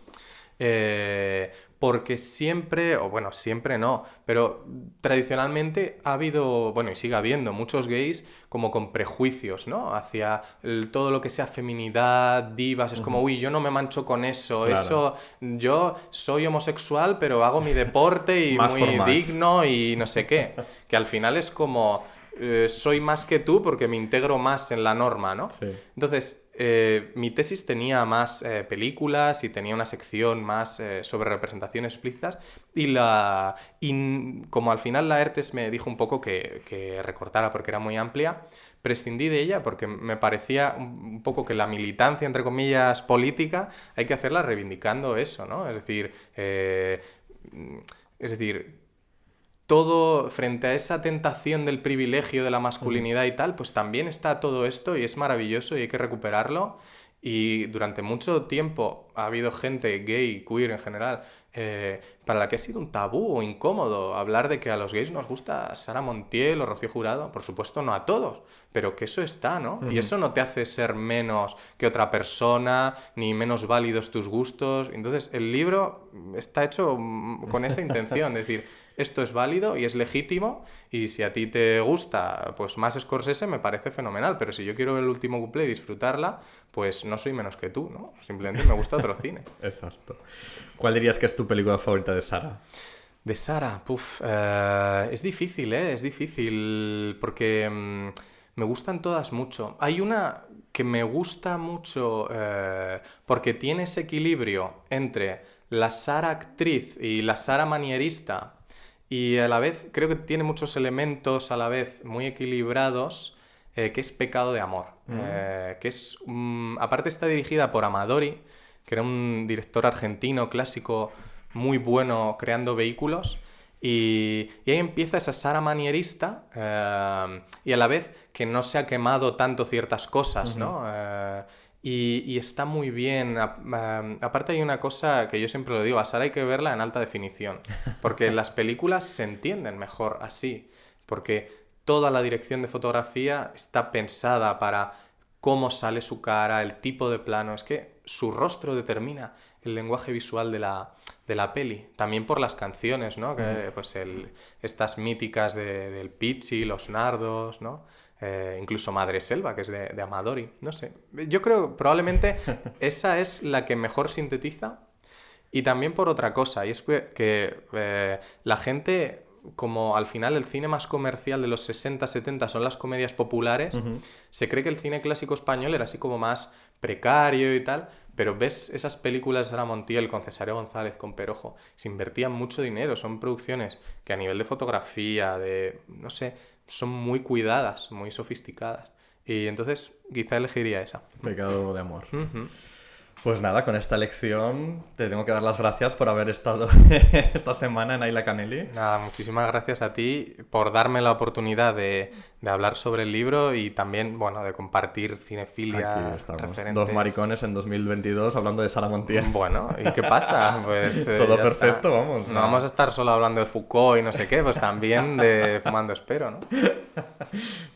Speaker 1: Porque siempre, o bueno, siempre no, pero tradicionalmente ha habido, bueno, y sigue habiendo muchos gays como con prejuicios, ¿no? Hacia todo lo que sea feminidad, divas, es como, uy, yo no me mancho con eso,
Speaker 4: Claro.
Speaker 1: eso, yo soy homosexual, pero hago mi deporte y
Speaker 4: Más
Speaker 1: muy
Speaker 4: por más.
Speaker 1: digno y no sé qué, que al final es como, soy más que tú porque me integro más en la norma, ¿no?
Speaker 4: Sí.
Speaker 1: Entonces, mi tesis tenía más películas y tenía una sección más sobre representaciones explícitas y como al final la ERTES me dijo un poco que recortara porque era muy amplia, prescindí de ella porque me parecía un poco que la militancia, entre comillas, política, hay que hacerla reivindicando eso, ¿no? Es decir, todo frente a esa tentación del privilegio de la masculinidad y tal, pues también está todo esto y es maravilloso y hay que recuperarlo. Y durante mucho tiempo ha habido gente gay, queer en general, para la que ha sido un tabú o incómodo hablar de que a los gays nos gusta Sara Montiel o Rocío Jurado. Por supuesto, no a todos, pero que eso está, ¿no? Y eso no te hace ser menos que otra persona, ni menos válidos tus gustos. Entonces, el libro está hecho con esa intención, es decir, esto es válido y es legítimo, y si a ti te gusta, pues más Scorsese me parece fenomenal, pero si yo quiero ver el último cuplé y disfrutarla, pues no soy menos que tú, ¿no? Simplemente me gusta otro cine.
Speaker 4: Exacto. ¿Cuál dirías que es tu película favorita de Sara?
Speaker 1: De Sara, es difícil, ¿eh? Es difícil porque me gustan todas mucho. Hay una que me gusta mucho porque tiene ese equilibrio entre la Sara actriz y la Sara manierista, y a la vez creo que tiene muchos elementos a la vez muy equilibrados, que es Pecado de amor. Que es, aparte está dirigida por Amadori, que era un director argentino clásico muy bueno creando vehículos, y ahí empieza esa Sara manierista, y a la vez que no se ha quemado tanto ciertas cosas, ¿no? Y está muy bien. Aparte hay una cosa que yo siempre lo digo, a Sara hay que verla en alta definición, porque las películas se entienden mejor así, porque toda la dirección de fotografía está pensada para cómo sale su cara, el tipo de plano, es que su rostro determina el lenguaje visual de la peli, también por las canciones, ¿no? Que, pues estas míticas del Pichi, Los Nardos, ¿no? Incluso Madre Selva, que es de Amadori, no sé. Yo creo probablemente esa es la que mejor sintetiza, y también por otra cosa, y es que la gente, como al final el cine más comercial de los 60, 70 son las comedias populares, se cree que el cine clásico español era así como más precario y tal, pero ves esas películas de Sara Montiel con Cesáreo González, con Perojo, se invertían mucho dinero, son producciones que a nivel de fotografía, no sé, son muy cuidadas, muy sofisticadas. Y entonces quizá elegiría esa.
Speaker 4: Pecado de amor. Pues nada, con esta lección te tengo que dar las gracias por haber estado esta semana en Ayla Canelli.
Speaker 1: Nada, muchísimas gracias a ti por darme la oportunidad de hablar sobre el libro y también, bueno, de compartir cinefilia,
Speaker 4: Aquí estamos,
Speaker 1: referentes.
Speaker 4: dos maricones en 2022 hablando de Sara Montiel.
Speaker 1: Bueno, ¿y qué pasa? Pues
Speaker 4: Todo
Speaker 1: ya
Speaker 4: perfecto,
Speaker 1: está.
Speaker 4: vamos.
Speaker 1: No vamos a estar solo hablando de Foucault y no sé qué, pues también de Fumando Espero, ¿no?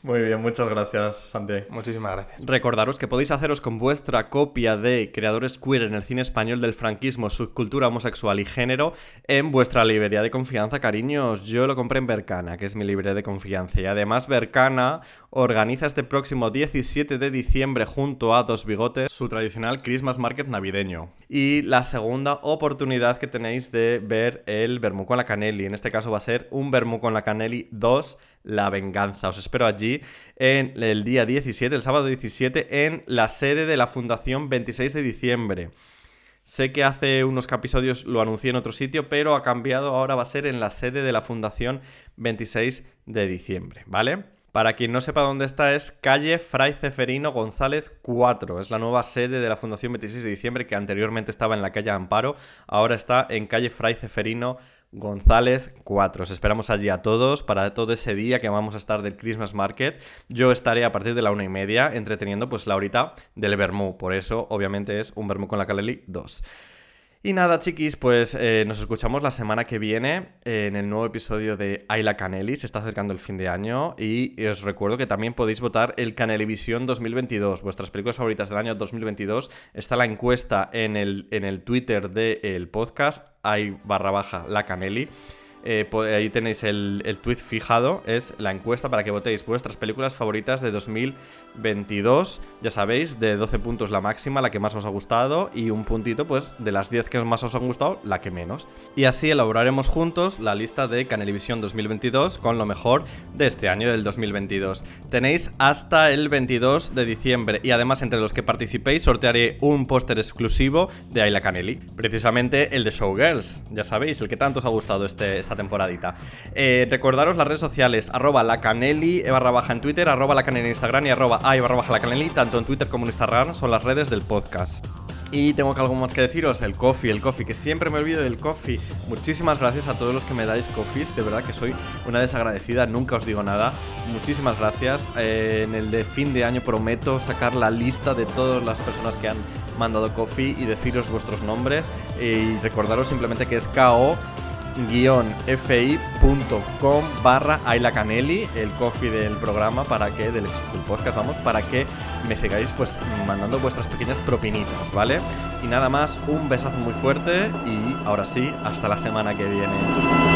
Speaker 4: Muy bien, muchas gracias, Santi.
Speaker 1: Muchísimas gracias.
Speaker 4: Recordaros que podéis haceros con vuestra copia de Creadores Queer en el cine español del franquismo, subcultura homosexual y género en vuestra librería de confianza, cariños. Yo lo compré en Berkana, que es mi librería de confianza. Y además Berkana organiza este próximo 17 de diciembre junto a Dos Bigotes su tradicional Christmas Market navideño. Y la segunda oportunidad que tenéis de ver el vermú con la Canelli. En este caso va a ser un vermú con la Canelli 2, La Venganza. Os espero allí en el día 17, el sábado 17, en la sede de la Fundación 26 de diciembre. Sé que hace unos episodios lo anuncié en otro sitio, pero ha cambiado, ahora va a ser en la sede de la Fundación 26 de diciembre, ¿vale? Para quien no sepa dónde está, es calle Fray Ceferino González 4. Es la nueva sede de la Fundación 26 de diciembre, que anteriormente estaba en la calle Amparo, ahora está en calle Fray Ceferino González 4. Os esperamos allí a todos para todo ese día que vamos a estar del Christmas Market. Yo estaré a partir de la 1:30 entreteniendo pues la horita del vermú. Por eso, obviamente, es un vermú con la Canelli 2. Y nada, chiquis, pues nos escuchamos la semana que viene en el nuevo episodio de Ayla Canelli. Se está acercando el fin de año y os recuerdo que también podéis votar el Canelivisión 2022, vuestras películas favoritas del año 2022. Está la encuesta en el Twitter del podcast, @la Canelli. Ahí tenéis el tweet fijado, es la encuesta para que votéis vuestras películas favoritas de 2022. Ya sabéis, de 12 puntos la máxima, la que más os ha gustado, y un puntito pues de las 10 que más os han gustado, la que menos. Y así elaboraremos juntos la lista de Canelivisión 2022 con lo mejor de este año del 2022. Tenéis hasta el 22 de diciembre y además entre los que participéis sortearé un póster exclusivo de Ayla Canelli, precisamente el de Showgirls, ya sabéis, el que tanto os ha gustado esta temporadita. Recordaros las redes sociales, @lacanelli _ en Twitter, @lacanelli en Instagram y @a_lacanelli, tanto en Twitter como en Instagram son las redes del podcast. Y tengo algo más que deciros, el coffee, que siempre me olvido del coffee. Muchísimas gracias a todos los que me dais coffees, de verdad que soy una desagradecida, nunca os digo nada. Muchísimas gracias. En el de fin de año prometo sacar la lista de todas las personas que han mandado coffee y deciros vuestros nombres. Y recordaros simplemente que es ko-fi.com/Ayla Canelli, el coffee del programa, para que del podcast, vamos, para que me sigáis pues mandando vuestras pequeñas propinitas, ¿vale? Y nada más, un besazo muy fuerte y ahora sí, hasta la semana que viene.